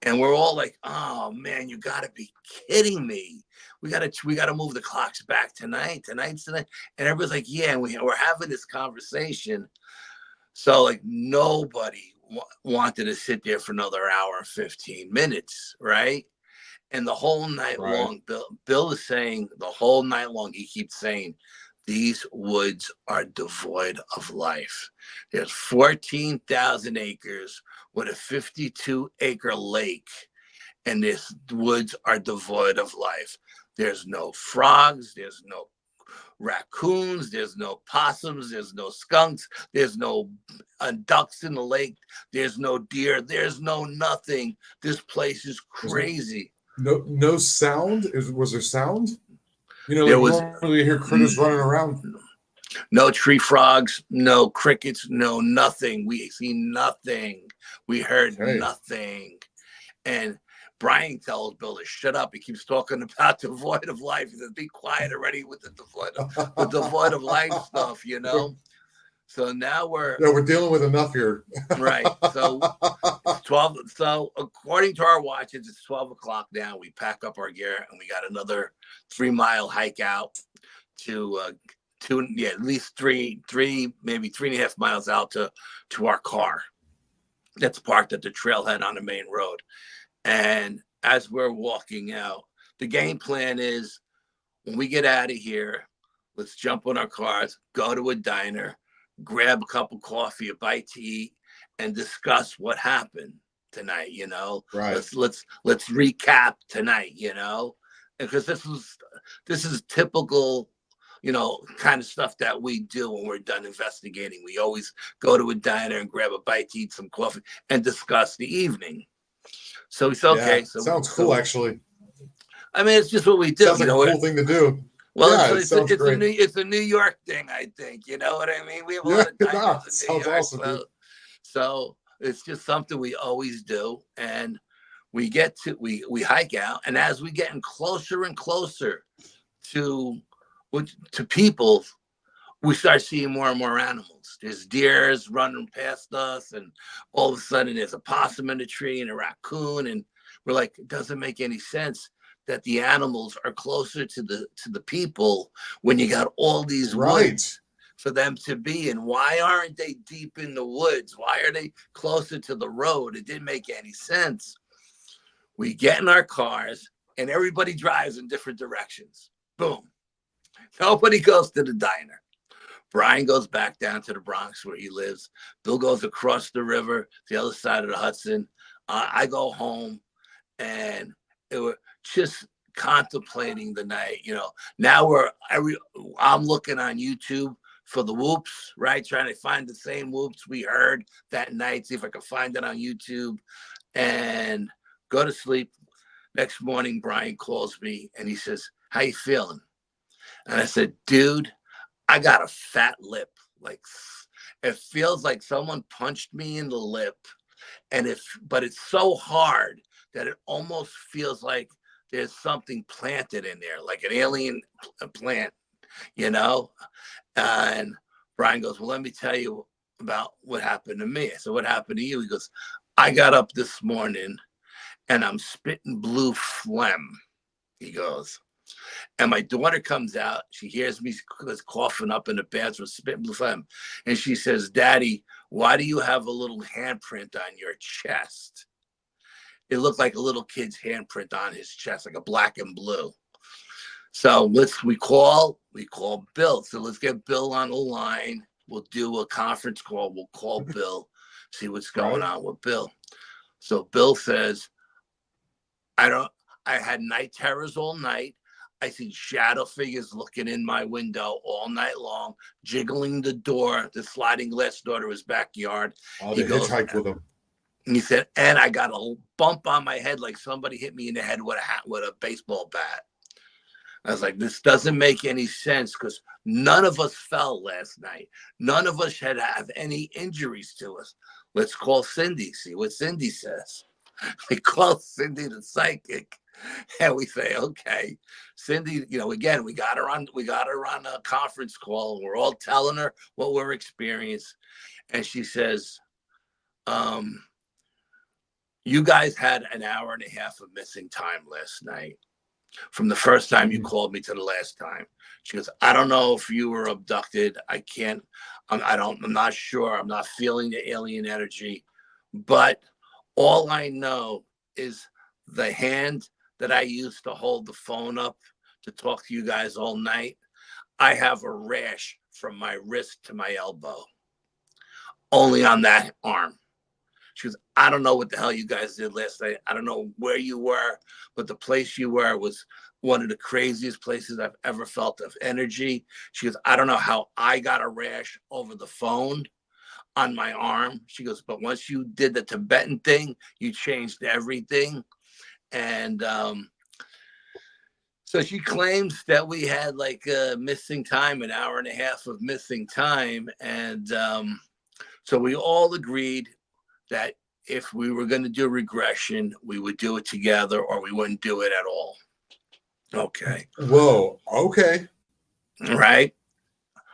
Speaker 1: And we're all like, oh man, you got to be kidding me. We got to move the clocks back tonight. Tonight's tonight. And everybody's like, yeah, and we're having this conversation. So like nobody wanted to sit there for another hour and 15 minutes, right? And the whole night long, Bill is saying the whole night long, he keeps saying, these woods are devoid of life. There's 14,000 acres with a 52-acre lake, and these woods are devoid of life. There's no frogs, there's no raccoons, there's no possums, there's no skunks, there's no ducks in the lake, there's no deer, there's no nothing. This place is crazy.
Speaker 3: No sound. Was there sound? You know,
Speaker 1: There
Speaker 3: like
Speaker 1: was
Speaker 3: normally you hear critters running around.
Speaker 1: no tree frogs, no crickets, no nothing. We see nothing. We heard nothing. And Brian tells Bill to shut up. He keeps talking about devoid of life. He says, be quiet already with the devoid of life stuff, you know? So now we're
Speaker 3: dealing with enough here.
Speaker 1: Right. So 12. So according to our watches, it's 12 o'clock now. We pack up our gear and we got another 3-mile hike out to at least three, maybe 3.5 miles out to our car that's parked at the trailhead on the main road. And as we're walking out, the game plan is when we get out of here, let's jump on our cars, go to a diner, grab a cup of coffee, a bite to eat, and discuss what happened tonight, you know.
Speaker 3: Right.
Speaker 1: Let's recap tonight, you know, because this is typical, you know, kind of stuff that we do when we're done investigating. We always go to a diner and grab a bite to eat some coffee and discuss the evening. So it's okay.
Speaker 3: Yeah, sounds cool, actually.
Speaker 1: I mean, it's just what we do.
Speaker 3: Sounds like a cool thing to do.
Speaker 1: Well,
Speaker 3: yeah,
Speaker 1: it's a New York thing, I think. You know what I mean? We have a lot of diners in New York,
Speaker 3: awesome,
Speaker 1: so it's just something we always do. And we hike out, and as we getting closer and closer to people, we start seeing more and more animals. There's deers running past us, and all of a sudden there's a possum in a tree and a raccoon, and we're like, it doesn't make any sense that the animals are closer to the people when you got all these woods for them to be in. Why aren't they deep in the woods? Why are they closer to the road? It didn't make any sense. We get in our cars and everybody drives in different directions. Boom. Nobody goes to the diner. Brian goes back down to the Bronx where he lives. Bill goes across the river, the other side of the Hudson. I go home, and we're just contemplating the night. You know, now I'm looking on YouTube for the whoops, right? Trying to find the same whoops we heard that night, see if I can find it on YouTube, and go to sleep. Next morning, Brian calls me and he says, how you feeling? And I said, dude, I got a fat lip. Like, it feels like someone punched me in the lip. But it's so hard that it almost feels like there's something planted in there, like an alien plant, you know? And Brian goes, well, let me tell you about what happened to me. I said, what happened to you? He goes, I got up this morning and I'm spitting blue phlegm. He goes, and my daughter comes out. She hears me coughing up in the bathroom, spitting blue phlegm. And she says, Daddy, why do you have a little handprint on your chest? It looked like a little kid's handprint on his chest, like a black and blue. So we call Bill. So let's get Bill on the line. We'll do a conference call. We'll call Bill, see what's going on with Bill. So Bill says, I had night terrors all night. I see shadow figures looking in my window all night long, jiggling the door, the sliding glass door to his backyard.
Speaker 3: Oh, they hitchhiked with him.
Speaker 1: And he said, and I got a bump on my head like somebody hit me in the head with a baseball bat. I was like, this doesn't make any sense because none of us fell last night. None of us have any injuries to us. Let's call Cindy, see what Cindy says. We call Cindy the psychic. And we say, okay, Cindy, again, we got her on a conference call. And we're all telling her what we're experiencing. And she says, you guys had an hour and a half of missing time last night from the first time you called me to the last time. She goes, I don't know if you were abducted. I'm not sure. I'm not feeling the alien energy, but all I know is the hand that I used to hold the phone up to talk to you guys all night, I have a rash from my wrist to my elbow, only on that arm. She goes, I don't know what the hell you guys did last night. I don't know where you were, but the place you were was one of the craziest places I've ever felt of energy. She goes, I don't know how I got a rash over the phone on my arm. She goes, but once you did the Tibetan thing, you changed everything. And so she claims that we had like missing time, an hour and a half of missing time. And so we all agreed that if we were going to do regression, we would do it together or we wouldn't do it at all. Okay.
Speaker 3: Whoa. Okay.
Speaker 1: Right.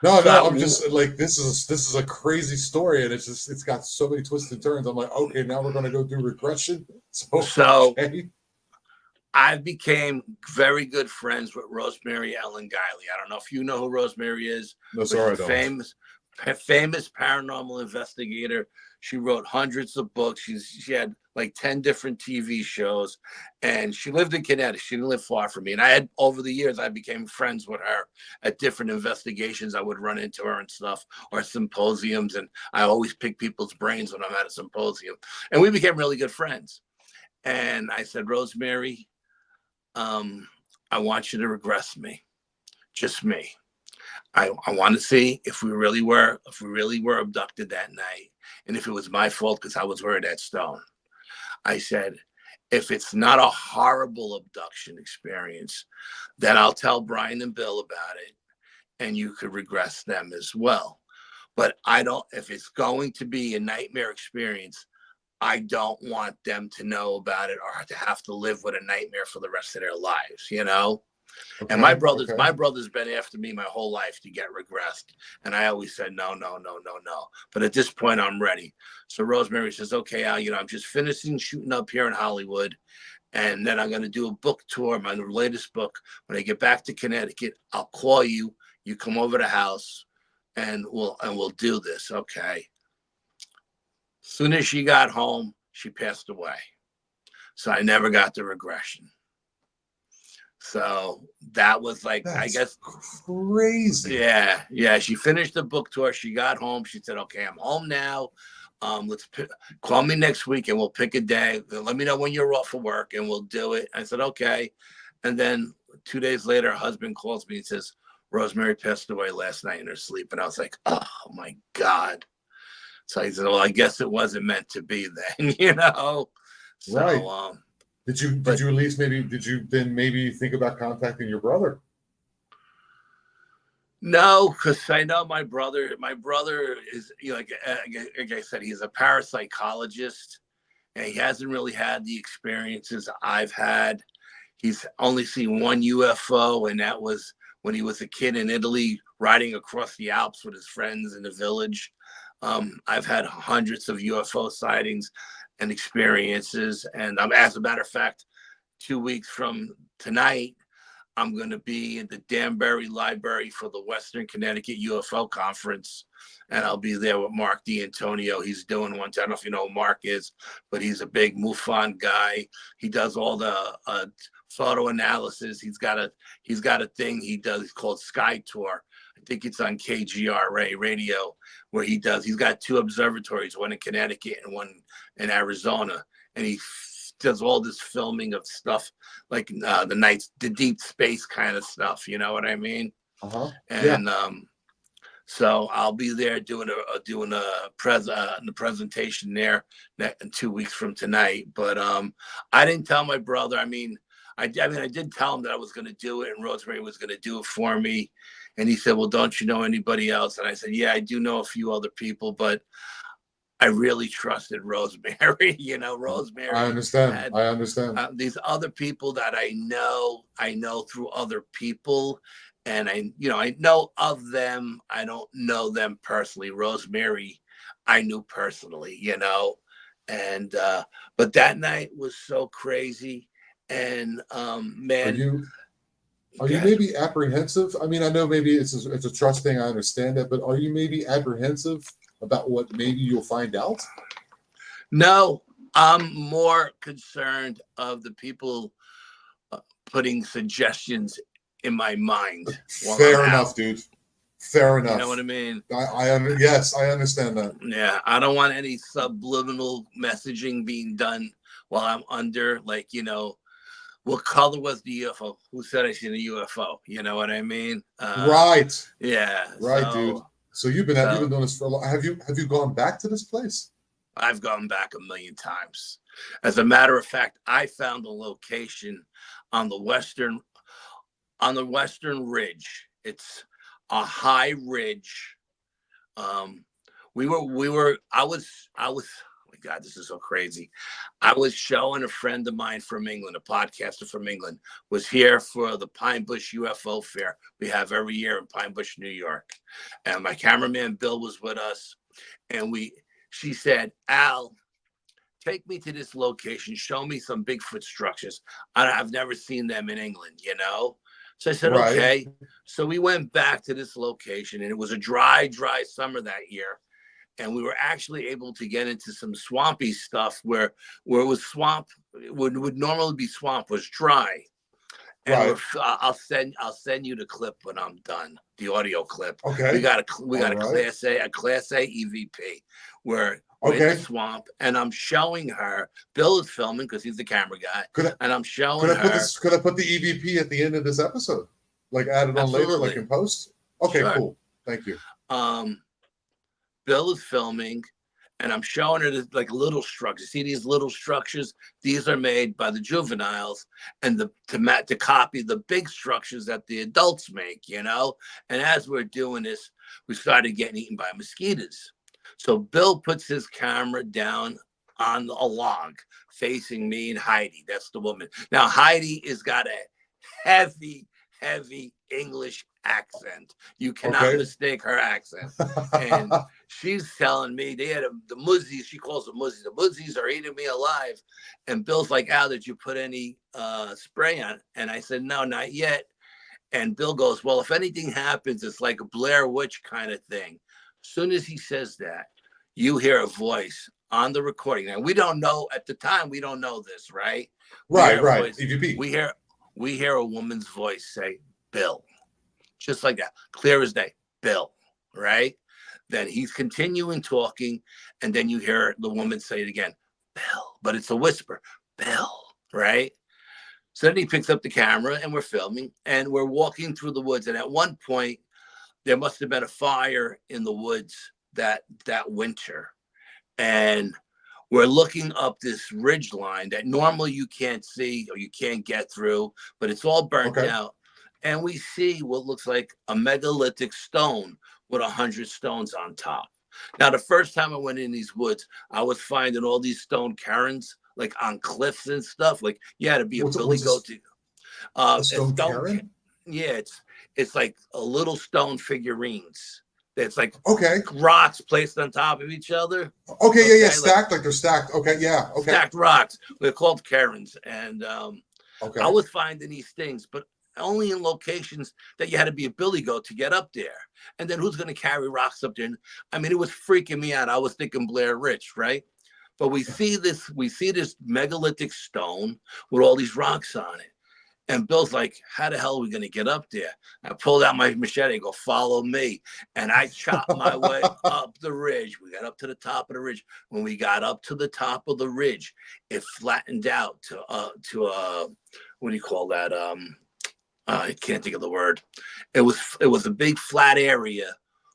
Speaker 3: No,
Speaker 1: So
Speaker 3: I'm just like, this is a crazy story, and it's got so many twists and turns. I'm like, okay, now we're gonna go do regression.
Speaker 1: So
Speaker 3: okay.
Speaker 1: I became very good friends with Rosemary Ellen Guiley. I don't know if you know who Rosemary is.
Speaker 3: No, sorry, I don't.
Speaker 1: Famous paranormal investigator. She wrote hundreds of books. She had like 10 different TV shows, and she lived in Connecticut. She didn't live far from me. And over the years, I became friends with her at different investigations. I would run into her and stuff, or symposiums. And I always pick people's brains when I'm at a symposium. And we became really good friends. And I said, Rosemary, I want you to regress me, just me. I want to see if we really were abducted that night, and if it was my fault because I was wearing that stone. I said, if it's not a horrible abduction experience, then I'll tell Brian and Bill about it, and you could regress them as well. But if it's going to be a nightmare experience, I don't want them to know about it or to have to live with a nightmare for the rest of their lives, Okay, and my brother's been after me my whole life to get regressed. And I always said, no. But at this point, I'm ready. So Rosemary says, okay, Al, I'm just finishing shooting up here in Hollywood. And then I'm going to do a book tour, my latest book. When I get back to Connecticut, I'll call you. You come over to the house and we'll do this. Okay. As soon as she got home, she passed away. So I never got the regression. So that was like, I guess,
Speaker 3: crazy.
Speaker 1: Yeah. She finished the book tour. She got home. She said, okay, I'm home now. Call me next week and we'll pick a day. Let me know when you're off of work and we'll do it. I said, okay. And then 2 days later, her husband calls me and says, Rosemary passed away last night in her sleep. And I was like, oh my God. So he said, well, I guess it wasn't meant to be then, So,
Speaker 3: right. Did you at least maybe think about contacting your brother?
Speaker 1: No, because I know my brother is, like I said, he's a parapsychologist, and he hasn't really had the experiences I've had. He's only seen one UFO, and that was when he was a kid in Italy riding across the Alps with his friends in the village. I've had hundreds of UFO sightings and experiences. And as a matter of fact, 2 weeks from tonight, I'm going to be in the Danbury Library for the Western Connecticut UFO Conference. And I'll be there with Mark D'Antonio. He's doing one. I don't know if you know who Mark is, but he's a big MUFON guy. He does all the photo analysis. He's got a thing he does. It's called Sky Tour. I think it's on KGRA radio where he's got 2 observatories, one in Connecticut and one in Arizona. And he does all this filming of stuff like the deep space kind of stuff. You know what I mean?
Speaker 3: Uh-huh.
Speaker 1: And so I'll be there doing a presentation there in 2 weeks from tonight. But I didn't tell my brother. I did tell him that I was going to do it, and Rosemary was going to do it for me. And he said, well, don't you know anybody else? And I said, yeah, I do know a few other people, but I really trusted Rosemary.
Speaker 3: I
Speaker 1: Rosemary
Speaker 3: understand.
Speaker 1: had
Speaker 3: I understand.
Speaker 1: these other people that I know through other people, and I know of them. I don't know them personally. Rosemary, I knew personally, and but that night was so crazy, and
Speaker 3: Are
Speaker 1: man,
Speaker 3: you are you
Speaker 1: God,
Speaker 3: maybe apprehensive? I mean, I know maybe it's a trust thing. I understand that, but are you maybe apprehensive about what maybe you'll find out?
Speaker 1: no, I'm more concerned of the people putting suggestions in my mind while I'm
Speaker 3: Fair enough,
Speaker 1: out.
Speaker 3: dude. Fair
Speaker 1: You know what
Speaker 3: enough.
Speaker 1: I mean?
Speaker 3: Yes, I understand that.
Speaker 1: Yeah, I don't want any subliminal messaging being done while I'm under, what color was the UFO? Who said I seen a UFO? You know what I mean?
Speaker 3: Right,
Speaker 1: Yeah.
Speaker 3: right, dude. So you've been
Speaker 1: So
Speaker 3: doing this for a long. Have you gone back to this place?
Speaker 1: I've gone back a million times. As a matter of fact, I found a location on the western ridge. It's a high ridge. Um, I was, oh my God, this is so crazy. I was showing a friend of mine from England, a podcaster from England, was here for the Pine Bush UFO Fair we have every year in Pine Bush, New York. And my cameraman Bill was with us. And she said, Al, take me to this location, show me some Bigfoot structures. I've never seen them in England. So I said,
Speaker 3: Right.
Speaker 1: okay. So we went back to this location, and it was a dry summer that year. And we were actually able to get into some swampy stuff where it was swamp, would normally be swamp, was dry. And
Speaker 3: Right.
Speaker 1: I'll send you the clip when I'm done, the audio clip.
Speaker 3: Okay.
Speaker 1: We got a
Speaker 3: right.
Speaker 1: class A EVP where we're in
Speaker 3: Okay.
Speaker 1: the swamp, and I'm showing her. Bill is filming because he's the camera guy, and I'm showing her.
Speaker 3: Could I put the EVP at the end of this episode? Like add it on later, like in post? Okay,
Speaker 1: Sure.
Speaker 3: cool. Thank you.
Speaker 1: Bill is filming, and I'm showing her like little structures. See these little structures? These are made by the juveniles, and to copy the big structures that the adults make. And as we're doing this, we started getting eaten by mosquitoes. So Bill puts his camera down on a log facing me and Heidi. That's the woman. Now Heidi has got a heavy English accent. You cannot mistake her accent. And she's telling me they had the muzzies. She calls them muzzies. The muzzies are eating me alive. And Bill's like, Al, did you put any spray on? And I said, no, not yet. And Bill goes, well, if anything happens, it's like a Blair Witch kind of thing. As soon as he says that, you hear a voice on the recording. Now, we don't know at the time, we don't know this, right?
Speaker 3: Right.
Speaker 1: EVP. We hear a woman's voice say, Bill, just like that, clear as day, Bill, right? Then he's continuing talking, and then you hear the woman say it again, Bill, but it's a whisper, Bill, right? So then he picks up the camera, and we're filming, and we're walking through the woods, and at one point, there must have been a fire in the woods that winter, and we're looking up this ridge line that normally you can't see or you can't get through, but it's all burnt out. And we see what looks like a megalithic stone with 100 stones on top. Now, the first time I went in these woods, I was finding all these stone cairns, like on cliffs and stuff. Like you had to be a Billy Goat to
Speaker 3: a stone cairn?
Speaker 1: Yeah, it's like a little stone figurines. It's like
Speaker 3: okay,
Speaker 1: rocks placed on top of each other.
Speaker 3: Okay, yeah, stacked, like they're stacked. Okay, yeah, okay.
Speaker 1: Stacked rocks. They're called cairns, and I was finding these things, but only in locations that you had to be a Billy Goat to get up there. And then who's going to carry rocks up there? I mean, it was freaking me out. I was thinking Blair Witch, right? But we see this megalithic stone with all these rocks on it. And Bill's like, how the hell are we going to get up there? I pulled out my machete and go, follow me. And I chopped my way up the ridge. We got up to the top of the ridge. When we got up to the top of the ridge, it flattened out to what do you call that? I can't think of the word. It was a big flat area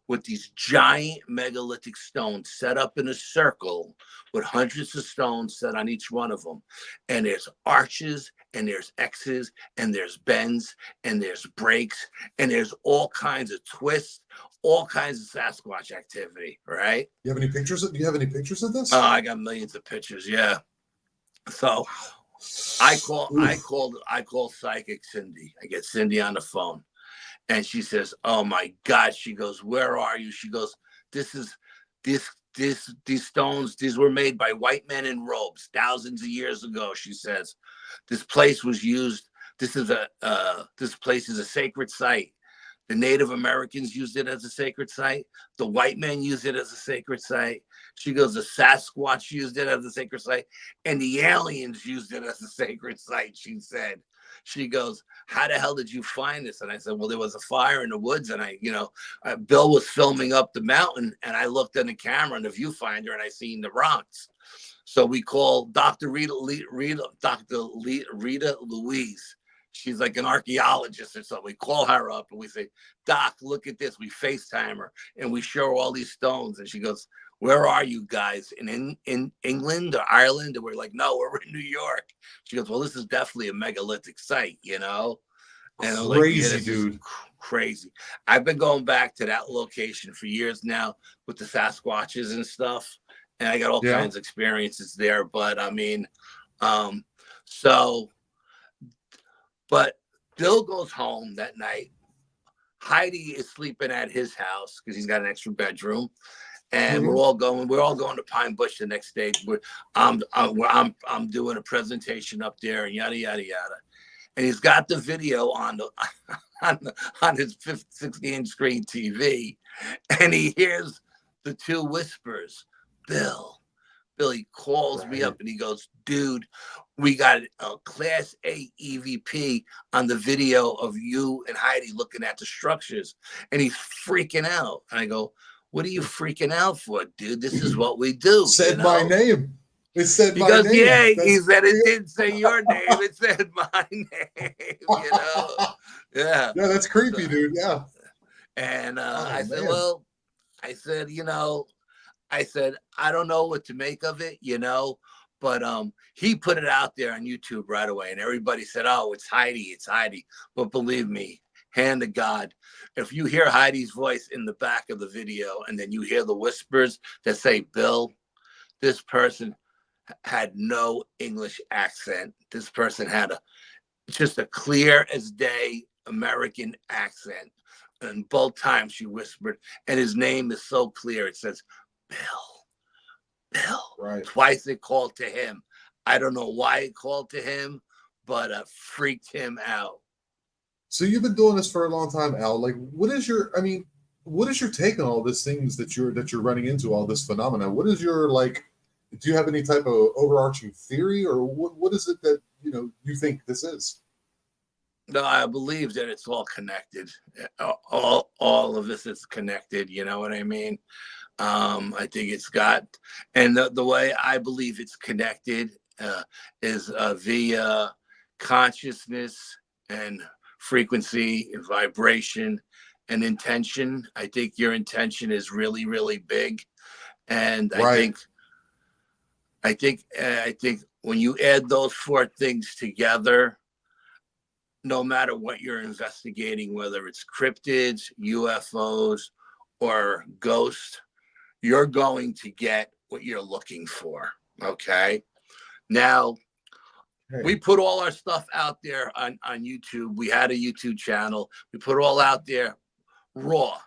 Speaker 1: with these giant megalithic stones set up in a circle with hundreds of stones set on each one of them. And there's arches, and there's X's, and there's bends, and there's breaks, and there's all kinds of twists, all kinds of Sasquatch activity, right?
Speaker 3: You have any pictures? Do you have any pictures of this?
Speaker 1: I got millions of pictures. Yeah. So I call psychic Cindy. I get Cindy on the phone, and she says, "Oh my God!" She goes, "Where are you?" She goes, "These stones. These were made by white men in robes thousands of years ago." She says, "This place was used. This place is a sacred site. The Native Americans used it as a sacred site. The white men used it as a sacred site." She goes, "The Sasquatch used it as a sacred site, and the aliens used it as a sacred site." She said. She goes, "How the hell did you find this?" And I said, "Well, there was a fire in the woods, and Bill was filming up the mountain, and I looked in the camera in the viewfinder, and I seen the rocks." So we call Dr. Rita Louise. She's like an archaeologist or something. We call her up and we say, "Doc, look at this." We FaceTime her and we show her all these stones. And she goes, "Where are you guys? In England or Ireland?" And we're like, "No, we're in New York." She goes, "Well, this is definitely a megalithic site, you know?" And I'm like, "Yeah, this
Speaker 3: dude.
Speaker 1: is crazy." I've been going back to that location for years now with the Sasquatches and stuff. And I got all kinds of experiences there. But I mean, but Bill goes home that night. Heidi is sleeping at his house because he's got an extra bedroom, and we're all going to Pine Bush the next day. I'm doing a presentation up there and yada yada yada. And he's got the video on his 60-inch screen TV, and he hears the two whispers, "Bill." Billy calls me up and he goes, "Dude, we got a Class A EVP on the video of you and Heidi looking at the structures." And he's freaking out. And I go, "What are you freaking out for, dude? This is what we do."
Speaker 3: Said my name. It said my name.
Speaker 1: Yeah, he said it didn't say your name. It said my name, Yeah.
Speaker 3: Yeah, that's creepy, dude. Yeah.
Speaker 1: And I said, I said, "I don't know what to make of it, but he put it out there on YouTube right away, and everybody said, 'Oh, it's Heidi, it's Heidi.' But believe me, hand to God, if you hear Heidi's voice in the back of the video, and then you hear the whispers that say, 'Bill,' this person had no English accent. This person had just a clear as day American accent. And both times she whispered, and his name is so clear. It says, 'Bill.'
Speaker 3: Right.
Speaker 1: Twice it called to him. I don't know why it called to him, but freaked him out."
Speaker 3: So you've been doing this for a long time, Al. Like, what is your take on all these things that you're running into, all this phenomena? What is your do you have any type of overarching theory, or what is it that you think this is?
Speaker 1: No, I believe that it's all connected. All of this is connected. You know what I mean? I think it's got, and the way I believe it's connected is via consciousness and frequency and vibration and intention. I think your intention is really, really big, and
Speaker 3: right.
Speaker 1: I think when you add those four things together, no matter what you're investigating, whether it's cryptids, UFOs, or ghosts, you're going to get what you're looking for. Okay. Now, we put all our stuff out there on YouTube. We had a YouTube channel. We put it all out there raw.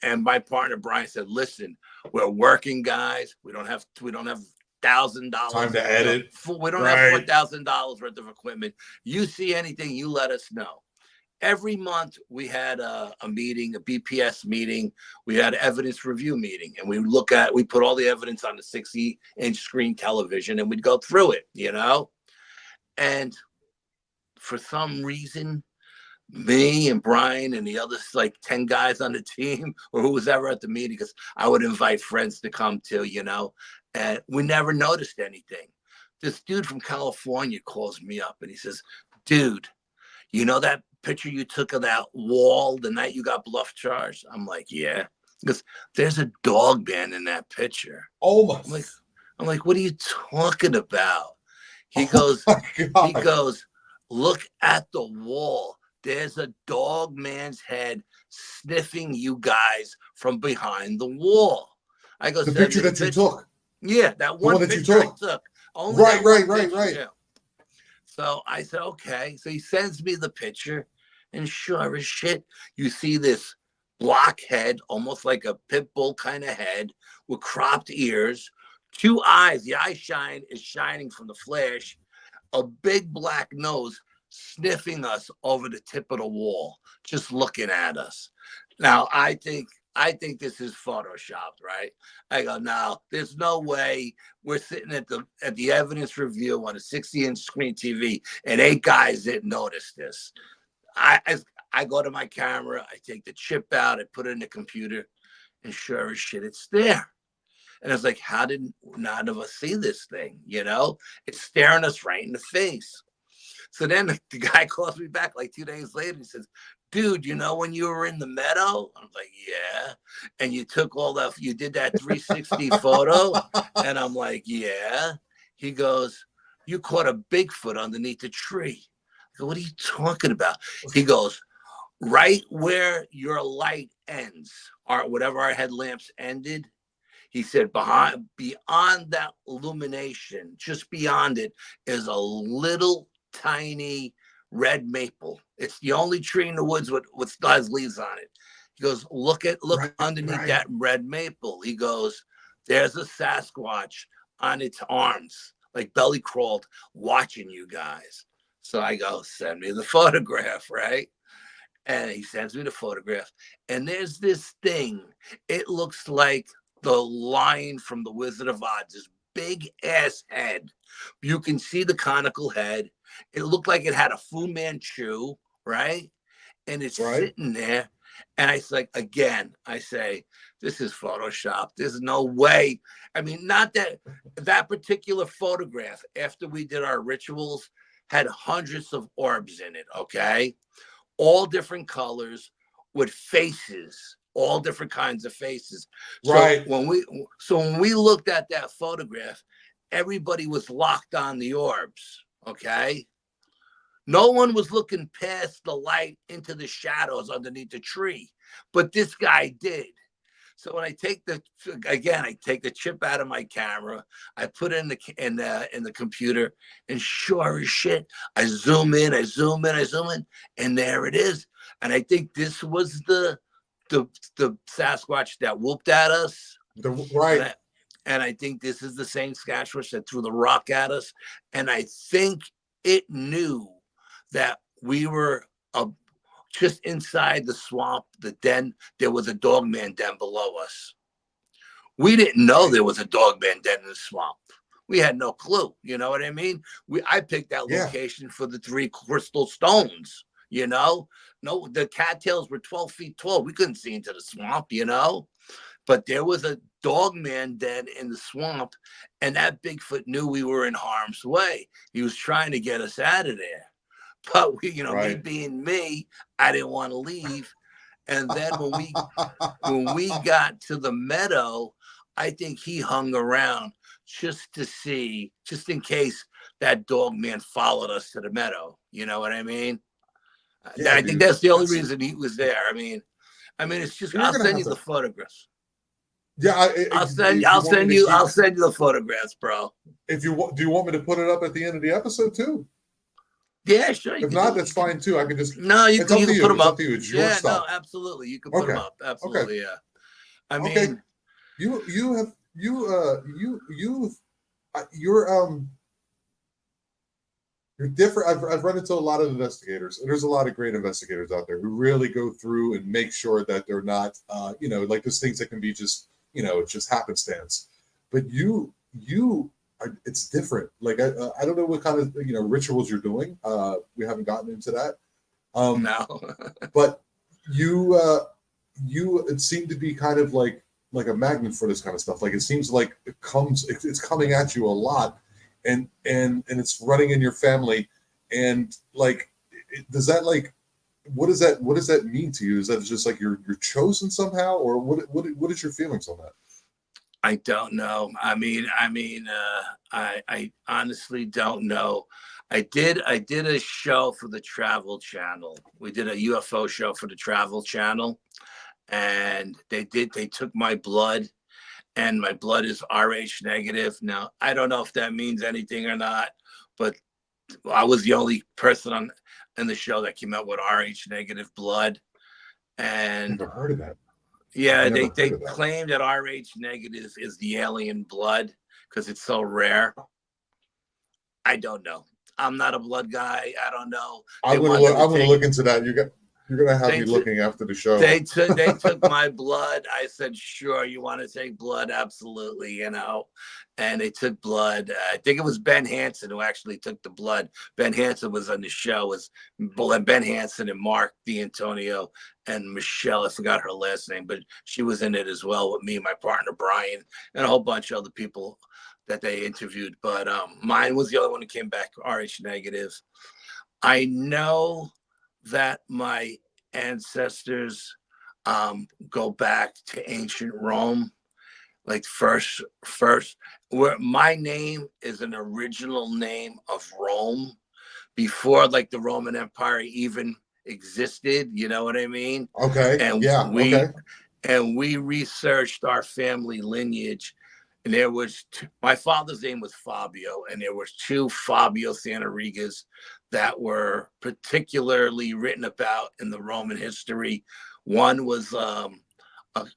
Speaker 1: And my partner Brian said, "Listen, we're working guys. We don't have $1,000
Speaker 3: time to edit.
Speaker 1: We don't have $4,000 worth of equipment. You see anything, you let us know." Every month we had a meeting, a BPS meeting. We had an evidence review meeting, and we put all the evidence on the 60-inch screen television, and we'd go through it, And for some reason, me and Brian and the other 10 guys on the team, or who was ever at the meeting, because I would invite friends to come too, and we never noticed anything. This dude from California calls me up and he says, "Dude, you know that picture you took of that wall the night you got bluff charged?" I'm like, "Yeah." Because there's a dog band in that picture.
Speaker 3: Oh my!
Speaker 1: I'm like, "What are you talking about?" He goes, "Look at the wall. there's a dog man's head sniffing you guys from behind the wall. I go,
Speaker 3: The
Speaker 1: send
Speaker 3: picture
Speaker 1: me the
Speaker 3: that you
Speaker 1: picture.
Speaker 3: took.
Speaker 1: Yeah, that
Speaker 3: The one
Speaker 1: one
Speaker 3: that you
Speaker 1: picture I
Speaker 3: took.
Speaker 1: took. Only
Speaker 3: Right,
Speaker 1: that one
Speaker 3: right, right,
Speaker 1: picture,
Speaker 3: right.
Speaker 1: yeah. So I said, okay. So he sends me the picture, and sure as shit, you see this block head, almost like a pit bull kind of head, with cropped ears, two eyes. The eye shine is shining from the flash, a big black nose sniffing us over the tip of the wall, just looking at us. Now I think this is photoshopped, right? I go, no, there's no way we're sitting at the evidence review on a 60-inch screen TV and 8 guys didn't notice this. I go to my camera, I take the chip out, I put it in the computer, and sure as shit, it's there. And I was like, how did none of us see this thing? It's staring us right in the face. So then the guy calls me back like 2 days later. He says, dude, when you were in the meadow? I was like, yeah. And you did that 360 photo? And I'm like, yeah. He goes, you caught a Bigfoot underneath a tree. I go, what are you talking about? He goes, right where your light ends, or whatever our headlamps ended. He said, beyond that illumination, just beyond it, is a little tiny red maple. It's the only tree in the woods with still has leaves on it. He goes, look
Speaker 3: Right,
Speaker 1: underneath
Speaker 3: right.
Speaker 1: that red maple. He goes, there's a Sasquatch on its arms, like belly crawled, watching you guys. So I go, send me the photograph, right? And he sends me the photograph. And there's this thing. It looks like the lion from the Wizard of Oz, this big ass head. You can see the conical head. It looked like it had a Fu Manchu, right? And it's
Speaker 3: Right.
Speaker 1: sitting there. And I say, again, this is Photoshop. There's no way. I mean, not that particular photograph, after we did our rituals, had hundreds of orbs in it, okay? All different colors with faces, all different kinds of faces.
Speaker 3: Right.
Speaker 1: So when we looked at that photograph, everybody was locked on the orbs, okay? No one was looking past the light into the shadows underneath the tree, but this guy did. So when I take the chip out of my camera, I put it in the computer, and sure as shit, I zoom in, and there it is. And I think this was the Sasquatch that whooped at us.
Speaker 3: Right.
Speaker 1: And I think this is the same Sasquatch that threw the rock at us. And I think it knew that we were just inside the swamp, the den. There was a dogman den below us. We didn't know there was a dogman den in the swamp. We had no clue. You know what I mean? I picked that location for the 3 crystal stones. No, the cattails were 12 feet tall. We couldn't see into the swamp. But there was a dogman den in the swamp, and that Bigfoot knew we were in harm's way. He was trying to get us out of there. But me being me, I didn't want to leave. And then when we got to the meadow, I think he hung around just to see, just in case that dog man followed us to the meadow. You know what I mean?
Speaker 3: Yeah,
Speaker 1: I think that's the only reason he was there. I mean, it's just. I'll send you the photographs.
Speaker 3: Yeah,
Speaker 1: I'll send you the photographs, bro.
Speaker 3: Do you want me to put it up at the end of the episode too?
Speaker 1: Yeah, sure.
Speaker 3: If not, that's fine too. I can just.
Speaker 1: No, you can put them up.
Speaker 3: It's up to you. It's your stuff.
Speaker 1: No, absolutely. You can put them up. Absolutely, yeah. I mean,
Speaker 3: okay. You're different. I've run into a lot of investigators, and there's a lot of great investigators out there who really go through and make sure that they're not, like those things that can be just, just happenstance. But it's different. Like I don't know what kind of rituals you're doing. We haven't gotten into that.
Speaker 1: No.
Speaker 3: But it seemed to be kind of like a magnet for this kind of stuff. Like it seems like it's coming at you a lot, and it's running in your family, and like does that what does that mean to you? Is that just like you're chosen somehow, or what is your feelings on that?
Speaker 1: I don't know. I honestly don't know. I did a show for the Travel Channel. We did a UFO show for the Travel Channel, and they took my blood, and my blood is RH negative. Now, I don't know if that means anything or not, but I was the only person in the show that came out with RH negative blood. And
Speaker 3: Never heard of that.
Speaker 1: yeah,
Speaker 3: Never
Speaker 1: they
Speaker 3: heard of that.
Speaker 1: claim that RH negative is the alien blood because it's so rare. I don't know. I'm not a blood guy. I don't know.
Speaker 3: I'm gonna look into that. You're gonna have me looking after the show.
Speaker 1: They took my blood. I said, sure, you want to take blood? Absolutely, you know. And they took blood. I think it was Ben Hansen who actually took the blood. Ben Hansen was on the show. It was Ben Hansen and Mark D'Antonio and Michelle. I forgot her last name, but she was in it as well with me, my partner Brian, and a whole bunch of other people that they interviewed. But mine was the other one who came back RH negative. I know that my ancestors go back to ancient Rome, like first where my name is an original name of Rome before like the Roman Empire even existed, you know what I mean?
Speaker 3: Okay.
Speaker 1: And
Speaker 3: yeah.
Speaker 1: we
Speaker 3: Okay.
Speaker 1: and we researched our family lineage, and there was my father's name was Fabio, and there was two Fabio Santarigas that were particularly written about in the Roman history. One was a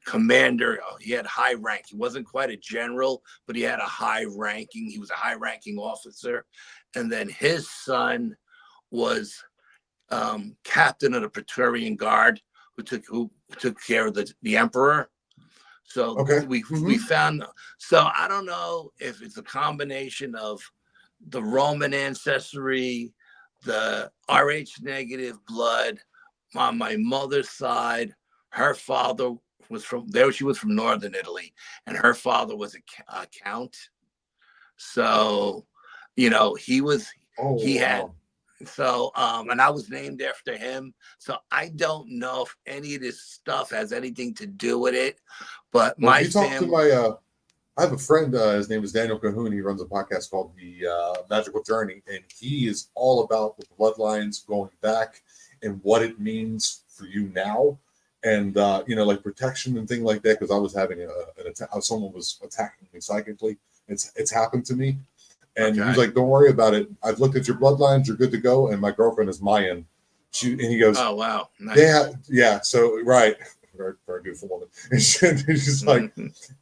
Speaker 1: commander. He had high rank. He wasn't quite a general, but he had a high ranking. He was a high ranking officer. And then his son was captain of the Praetorian Guard, who took care of the emperor. So
Speaker 3: Okay.
Speaker 1: we found. So I don't know if it's a combination of the Roman ancestry, the RH negative blood on my mother's side. Her father was from there. She was from northern Italy, and her father was a count. So, you know, he had. So, and I was named after him. So I don't know if any of this stuff has anything to do with it. But
Speaker 3: Well,
Speaker 1: my
Speaker 3: if you talk to
Speaker 1: family.
Speaker 3: I have a friend. His name is Daniel Cahoon. He runs a podcast called The Magical Journey, and he is all about the bloodlines going back and what it means for you now, and like protection and things like that. Because I was having an attack. Someone was attacking me psychically. It's happened to me, and
Speaker 1: Okay.
Speaker 3: he's like, "Don't worry about it. I've looked at your bloodlines. You're good to go." And my girlfriend is Mayan. And he goes,
Speaker 1: Oh wow, nice.
Speaker 3: yeah. So right, very, very beautiful woman. And she's like,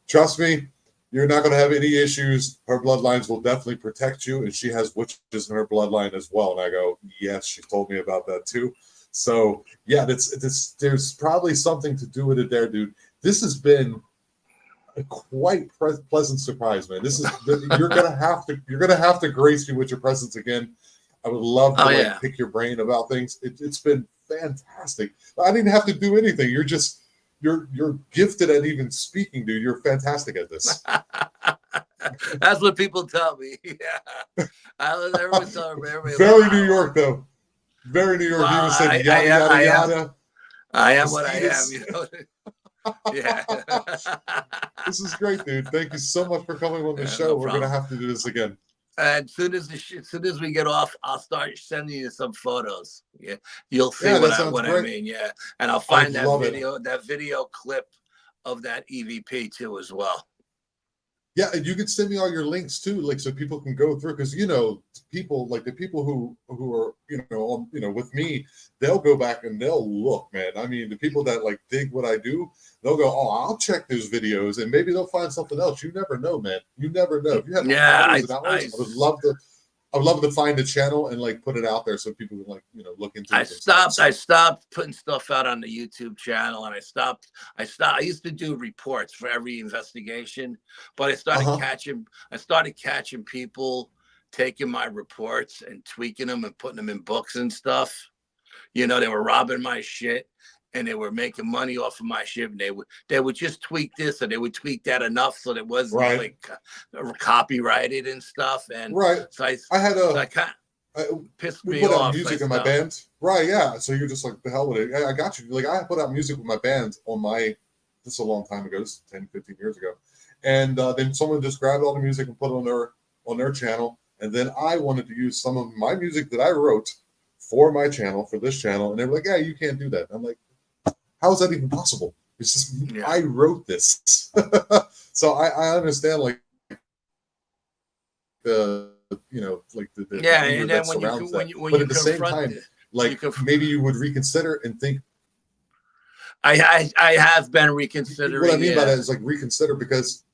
Speaker 3: "Trust me. You're not going to have any issues. Her bloodlines will definitely protect you, and she has witches in her bloodline as well." And I go, "Yes, she told me about that too." So yeah, there's probably something to do with it there, dude. This has been a quite pleasant surprise, man. You're gonna have to grace me with your presence again. I would love to pick your brain about things. It's been fantastic. I didn't have to do anything. You're gifted at even speaking, dude. You're fantastic at this.
Speaker 1: That's what people tell me. Yeah, everyone tell everybody.
Speaker 3: Very New York, though. Very New York.
Speaker 1: Well,
Speaker 3: You said yada yada yada.
Speaker 1: I am what I am. You know. Yeah.
Speaker 3: This is great, dude. Thank you so much for coming on the show.
Speaker 1: No
Speaker 3: We're gonna have to do this again.
Speaker 1: And as soon as we get off, I'll start sending you some photos. Yeah, you'll see what I mean. Yeah, and I'll find that video clip of that EVP too as well.
Speaker 3: Yeah, and you can send me all your links too, like so people can go through, because people like the people who are with me, they'll go back and they'll look, man. I mean, the people that like dig what I do, they'll go, "Oh, I'll check those videos," and maybe they'll find something else. You never know, man. You never know. If you have I would love to find a channel and like put it out there so people can look into it.
Speaker 1: I stopped putting stuff out on the YouTube channel, and I used to do reports for every investigation, but I started catching people taking my reports and tweaking them and putting them in books and stuff. You know, they were robbing my shit, and they were making money off of my shit. And they would just tweak this, or they would tweak that enough so that it wasn't like copyrighted and stuff. And so I pissed me off.
Speaker 3: We put out music in my band, right? Yeah. So you're just like, the hell with it. I got you. Like I put out music with my band on this is a long time ago. This is 10, 15 years ago. And then someone just grabbed all the music and put it on their channel. And then I wanted to use some of my music that I wrote for my channel, for this channel. And they were like, yeah, you can't do that. I'm like, how is that even possible? It's just, I wrote this. So I understand, like, the, like the anger
Speaker 1: and
Speaker 3: that
Speaker 1: then when
Speaker 3: surrounds that.
Speaker 1: when
Speaker 3: But
Speaker 1: you
Speaker 3: at the same
Speaker 1: confront
Speaker 3: time, like, maybe you would reconsider and think.
Speaker 1: I have been
Speaker 3: What
Speaker 1: reconsidering.
Speaker 3: I mean by that is, like, reconsider, because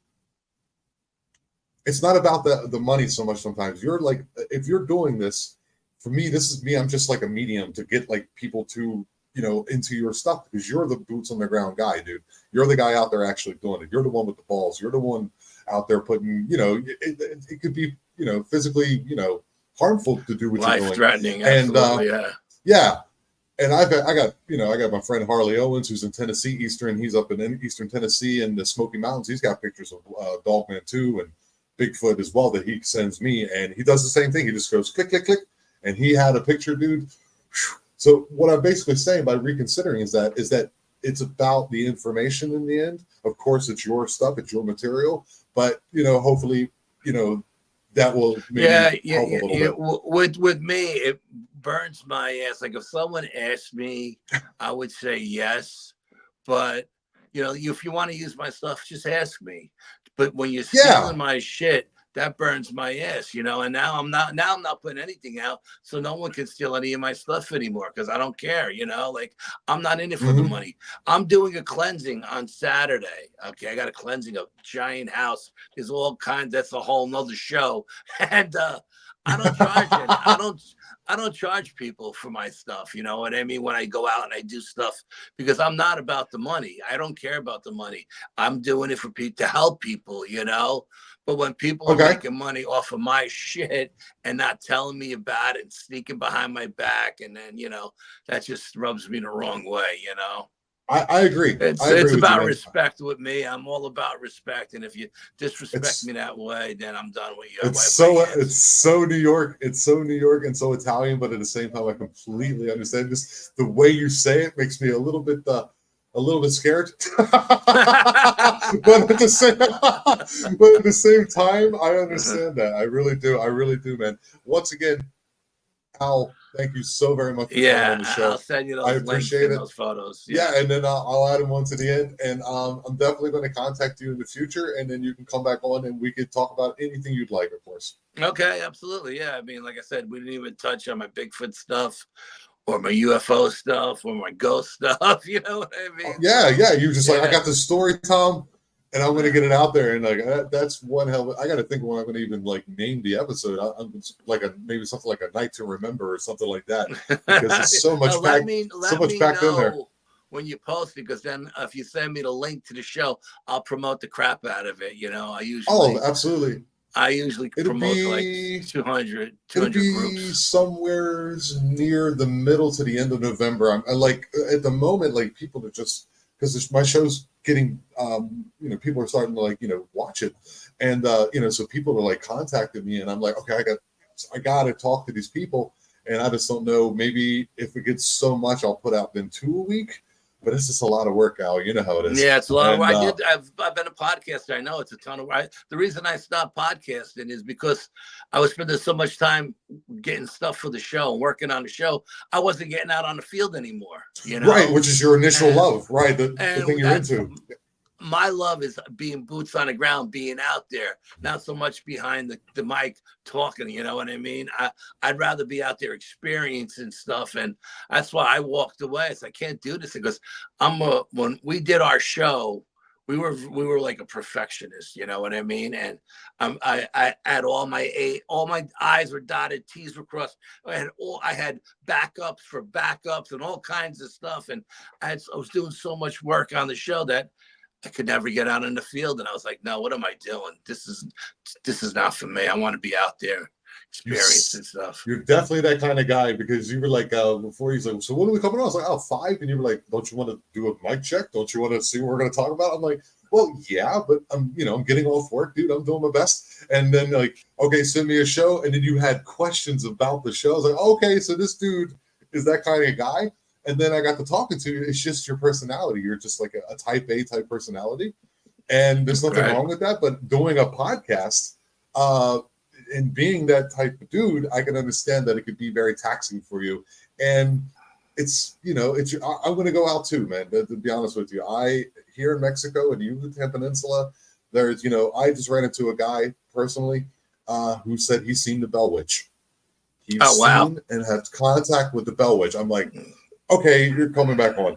Speaker 3: it's not about the money so much. Sometimes you're like, if you're doing this, for me, this is me. I'm just like a medium to get like people to, into your stuff, because you're the boots on the ground guy, dude. You're the guy out there actually doing it. You're the one with the balls. You're the one out there putting, it could be, physically, harmful to do what you're doing.
Speaker 1: Life threatening.
Speaker 3: And
Speaker 1: Absolutely,
Speaker 3: yeah. And I got my friend Harley Owens, who's in Tennessee, He's up in Eastern Tennessee in the Smoky Mountains. He's got pictures of Dogman too, and Bigfoot as well, that he sends me, and he does the same thing. He just goes click, click, click, and he had a picture, dude. So what I'm basically saying by reconsidering is that it's about the information in the end. Of course, it's your stuff, it's your material, but hopefully, that will maybe help a little bit.
Speaker 1: With me, it burns my ass. Like, if someone asked me, I would say yes, but if you want to use my stuff, just ask me. But when you're stealing my shit, that burns my ass, and now I'm not putting anything out, so no one can steal any of my stuff anymore, because I don't care, like, I'm not in it for the money. I'm doing a cleansing on Saturday. Okay, I got a cleansing, a giant house. There's all kinds. That's a whole nother show. And I don't charge it. I don't charge people for my stuff. You know what I mean? When I go out and I do stuff, because I'm not about the money. I don't care about the money. I'm doing it for people, to help people, But when people are making money off of my shit and not telling me about it and sneaking behind my back, and then, that just rubs me the wrong way,
Speaker 3: I agree.
Speaker 1: It's about respect with me. I'm all about respect, and if you disrespect me that way, then I'm done with you.
Speaker 3: It's so New York. It's so New York and so Italian, but at the same time, I completely understand this. The way you say it makes me a little bit scared. But at the same time, I understand that. I really do, man. Once again, Al, thank you so very much for coming on the show.
Speaker 1: I'll send you those
Speaker 3: I
Speaker 1: links
Speaker 3: appreciate
Speaker 1: and
Speaker 3: it.
Speaker 1: those photos.
Speaker 3: Yeah, and then I'll add them on to the end. And I'm definitely going to contact you in the future, and then you can come back on and we could talk about anything you'd like, of course.
Speaker 1: Okay, absolutely. Yeah, I mean, like I said, we didn't even touch on my Bigfoot stuff, or my UFO stuff, or my ghost stuff. You know what I mean?
Speaker 3: Yeah. You just like, I got this story, Tom, and I'm going to get it out there. And like, that's one hell of I got to think when I'm going to even like name the episode. I'm like maybe something like A Night to Remember or something like that, because there's so much packed in there.
Speaker 1: When you post it, because then if you send me the link to the show, I'll promote the crap out of it.
Speaker 3: Absolutely.
Speaker 1: I usually promote like 200 groups.
Speaker 3: Somewhere near the middle to the end of November. I like, at the moment, like, people are just, because my show's getting, people are starting to like, watch it. And, so people are like contacting me, and I'm like, okay, I got to talk to these people. And I just don't know, maybe if it gets so much, I'll put out then 2 a week. But it's just a lot of work, Al. You know how it is.
Speaker 1: Yeah, it's a lot of work. I've been a podcaster. I know it's a ton of work. The reason I stopped podcasting is because I was spending so much time getting stuff for the show and working on the show. I wasn't getting out on the field anymore.
Speaker 3: Right, which is your initial love, right? The thing you're into.
Speaker 1: My love is being boots on the ground, being out there, not so much behind the mic talking, you know what I mean? I'd rather be out there experiencing stuff, and that's why I walked away. I can't do this, because when we did our show, we were like a perfectionist, you know what I mean? And I had all my I's were dotted, T's were crossed. I had backups for backups and all kinds of stuff, and I was doing so much work on the show that I could never get out in the field. And I was like, no, what am I doing? This is not for me. I want to be out there experiencing stuff.
Speaker 3: You're definitely that kind of guy, because you were like, before he's like, so when are we coming on? I was like, 5. And you were like, don't you want to do a mic check? Don't you want to see what we're going to talk about? I'm like, well, yeah, but I'm getting off work, dude. I'm doing my best. And then like, okay, send me a show. And then you had questions about the show. I was like, okay, so this dude is that kind of guy. And then I got to talking to you. It's just your personality. You're just like a type A type personality. And there's nothing wrong with that. But doing a podcast, and being that type of dude, I can understand that it could be very taxing for you. And it's, you know, I'm going to go out too, man. To be honest with you, here in Mexico and the Yucatan Peninsula, there's, you know, I just ran into a guy personally who said he's seen the Bell Witch. He's seen and had contact with the Bell Witch. I'm like, okay, you're coming back on.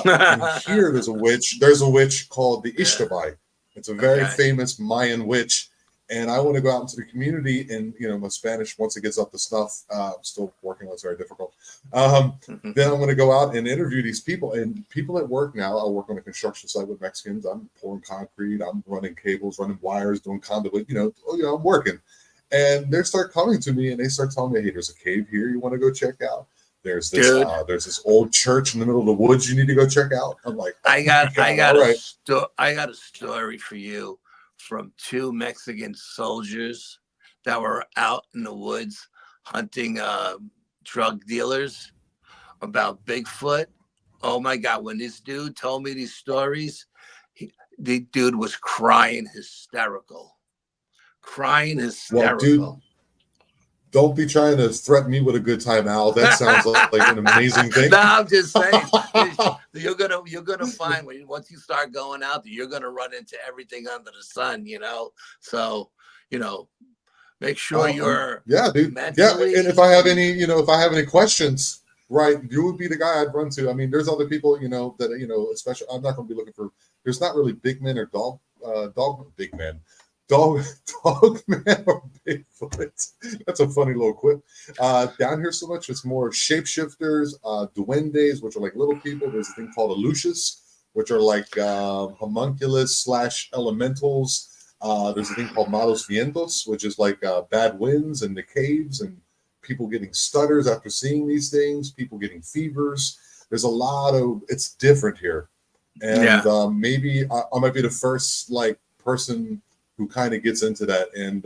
Speaker 3: And here there's a witch. There's a witch called the Ishtabai. It's a very famous Mayan witch. And I want to go out into the community, and you know, my Spanish, once it gets up to snuff, I'm still working on, it's very difficult. Then I'm going to go out and interview these people, and people at work now. I work on a construction site with Mexicans. I'm pouring concrete, I'm running cables, running wires, doing conduit. You know, I'm working, and they start coming to me and they start telling me, "Hey, there's a cave here you want to go check out. There's this old church in the middle of the woods you need to go check out." I'm like,
Speaker 1: I got a story for you from two Mexican soldiers that were out in the woods hunting drug dealers about Bigfoot. Oh my God, when this dude told me these stories, the dude was crying hysterical. Well, dude,
Speaker 3: don't be trying to threaten me with a good time, Al. That sounds like an amazing thing.
Speaker 1: No, I'm just saying, you're gonna find once you start going out there, you're gonna run into everything under the sun, you know. So, you know, make sure you're
Speaker 3: dude.
Speaker 1: Mentally,
Speaker 3: and if I have any questions, right, you would be the guy I'd run to. I mean, there's other people, you know, that, you know, especially I'm not gonna be looking for. There's not really big men or dog man or Bigfoot. That's a funny little quip. Down here so much, it's more shapeshifters, duendes, which are like little people. There's a thing called alushas, which are like homunculus / elementals. There's a thing called malos vientos, which is like bad winds in the caves and people getting stutters after seeing these things, people getting fevers. There's a lot of, it's different here. And maybe I might be the first like person who kind of gets into that. And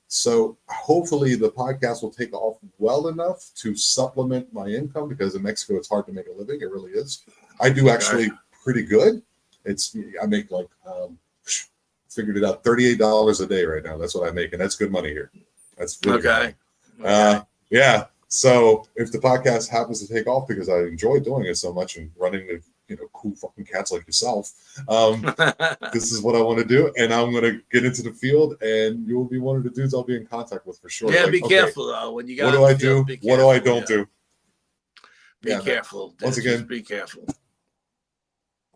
Speaker 3: so hopefully the podcast will take off well enough to supplement my income, because in Mexico, it's hard to make a living. It really is. I do actually pretty good. I make like, figured it out, $38 a day right now. That's what I make. And that's good money here. That's really good money. Yeah. So if the podcast happens to take off, because I enjoy doing it so much and running the, you know, cool fucking cats like yourself, this is what I want to do, and I'm going to get into the field, and you'll be one of the dudes I'll be in contact with for sure.
Speaker 1: Yeah, like, be careful though. When you got,
Speaker 3: what do I do? What do I don't do?
Speaker 1: Be careful.
Speaker 3: Once again,
Speaker 1: be careful.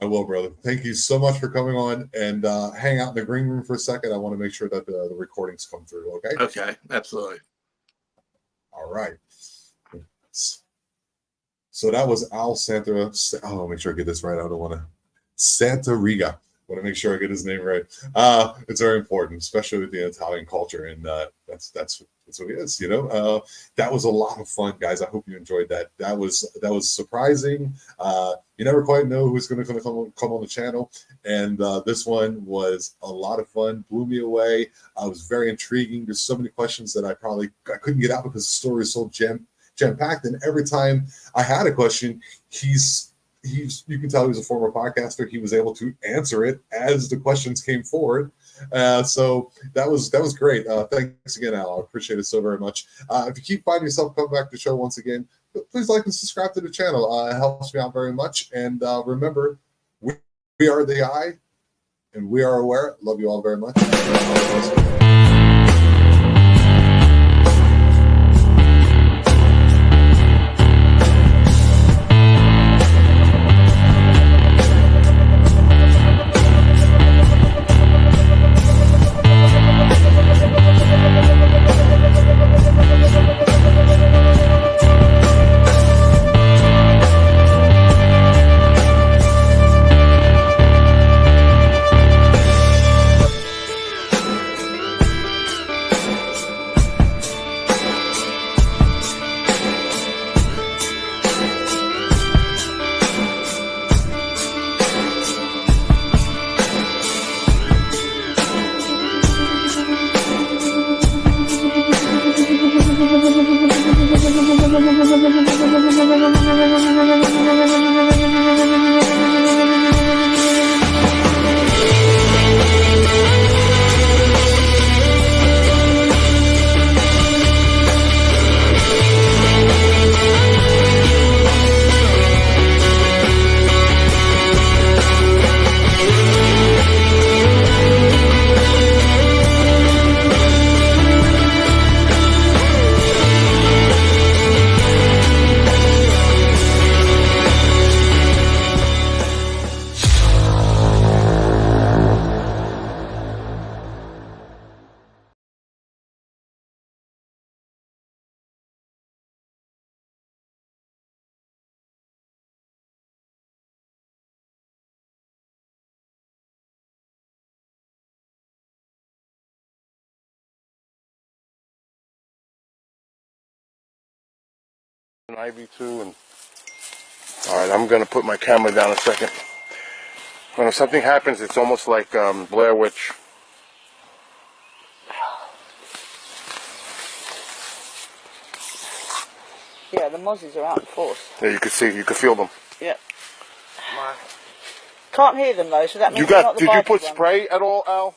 Speaker 3: I will, brother. Thank you so much for coming on, and hang out in the green room for a second. I want to make sure that the recordings come through. Okay.
Speaker 1: Okay. Absolutely.
Speaker 3: All right. So that was Al Santariga. Oh, make sure I get this right. I don't want to. Santariga. I want to make sure I get his name right. It's very important, especially with the Italian culture, and that's what it is. You know, that was a lot of fun, guys. I hope you enjoyed that. That was surprising. You never quite know who's going to come on the channel, and this one was a lot of fun. Blew me away. It was very intriguing. There's so many questions that I couldn't get out because the story is so jam-packed, and every time I had a question, you can tell he was a former podcaster. He was able to answer it as the questions came forward. So that was great. Thanks again, Al. I appreciate it so very much. If you keep finding yourself coming back to the show once again, please like and subscribe to the channel. It helps me out very much. And remember, we are the eye, and we are aware. Love you all very much.
Speaker 4: and ivy too. And all right, I'm gonna put my camera down a second. When something happens, it's almost like Blair Witch.
Speaker 5: Yeah, the mozzies are out in force.
Speaker 4: Yeah, you can see, you can feel them.
Speaker 5: Yep. Can't hear them though, so that means
Speaker 4: You
Speaker 5: they're not
Speaker 4: got?
Speaker 5: the
Speaker 4: Did you
Speaker 5: barking
Speaker 4: put
Speaker 5: ones.
Speaker 4: spray at all, Al?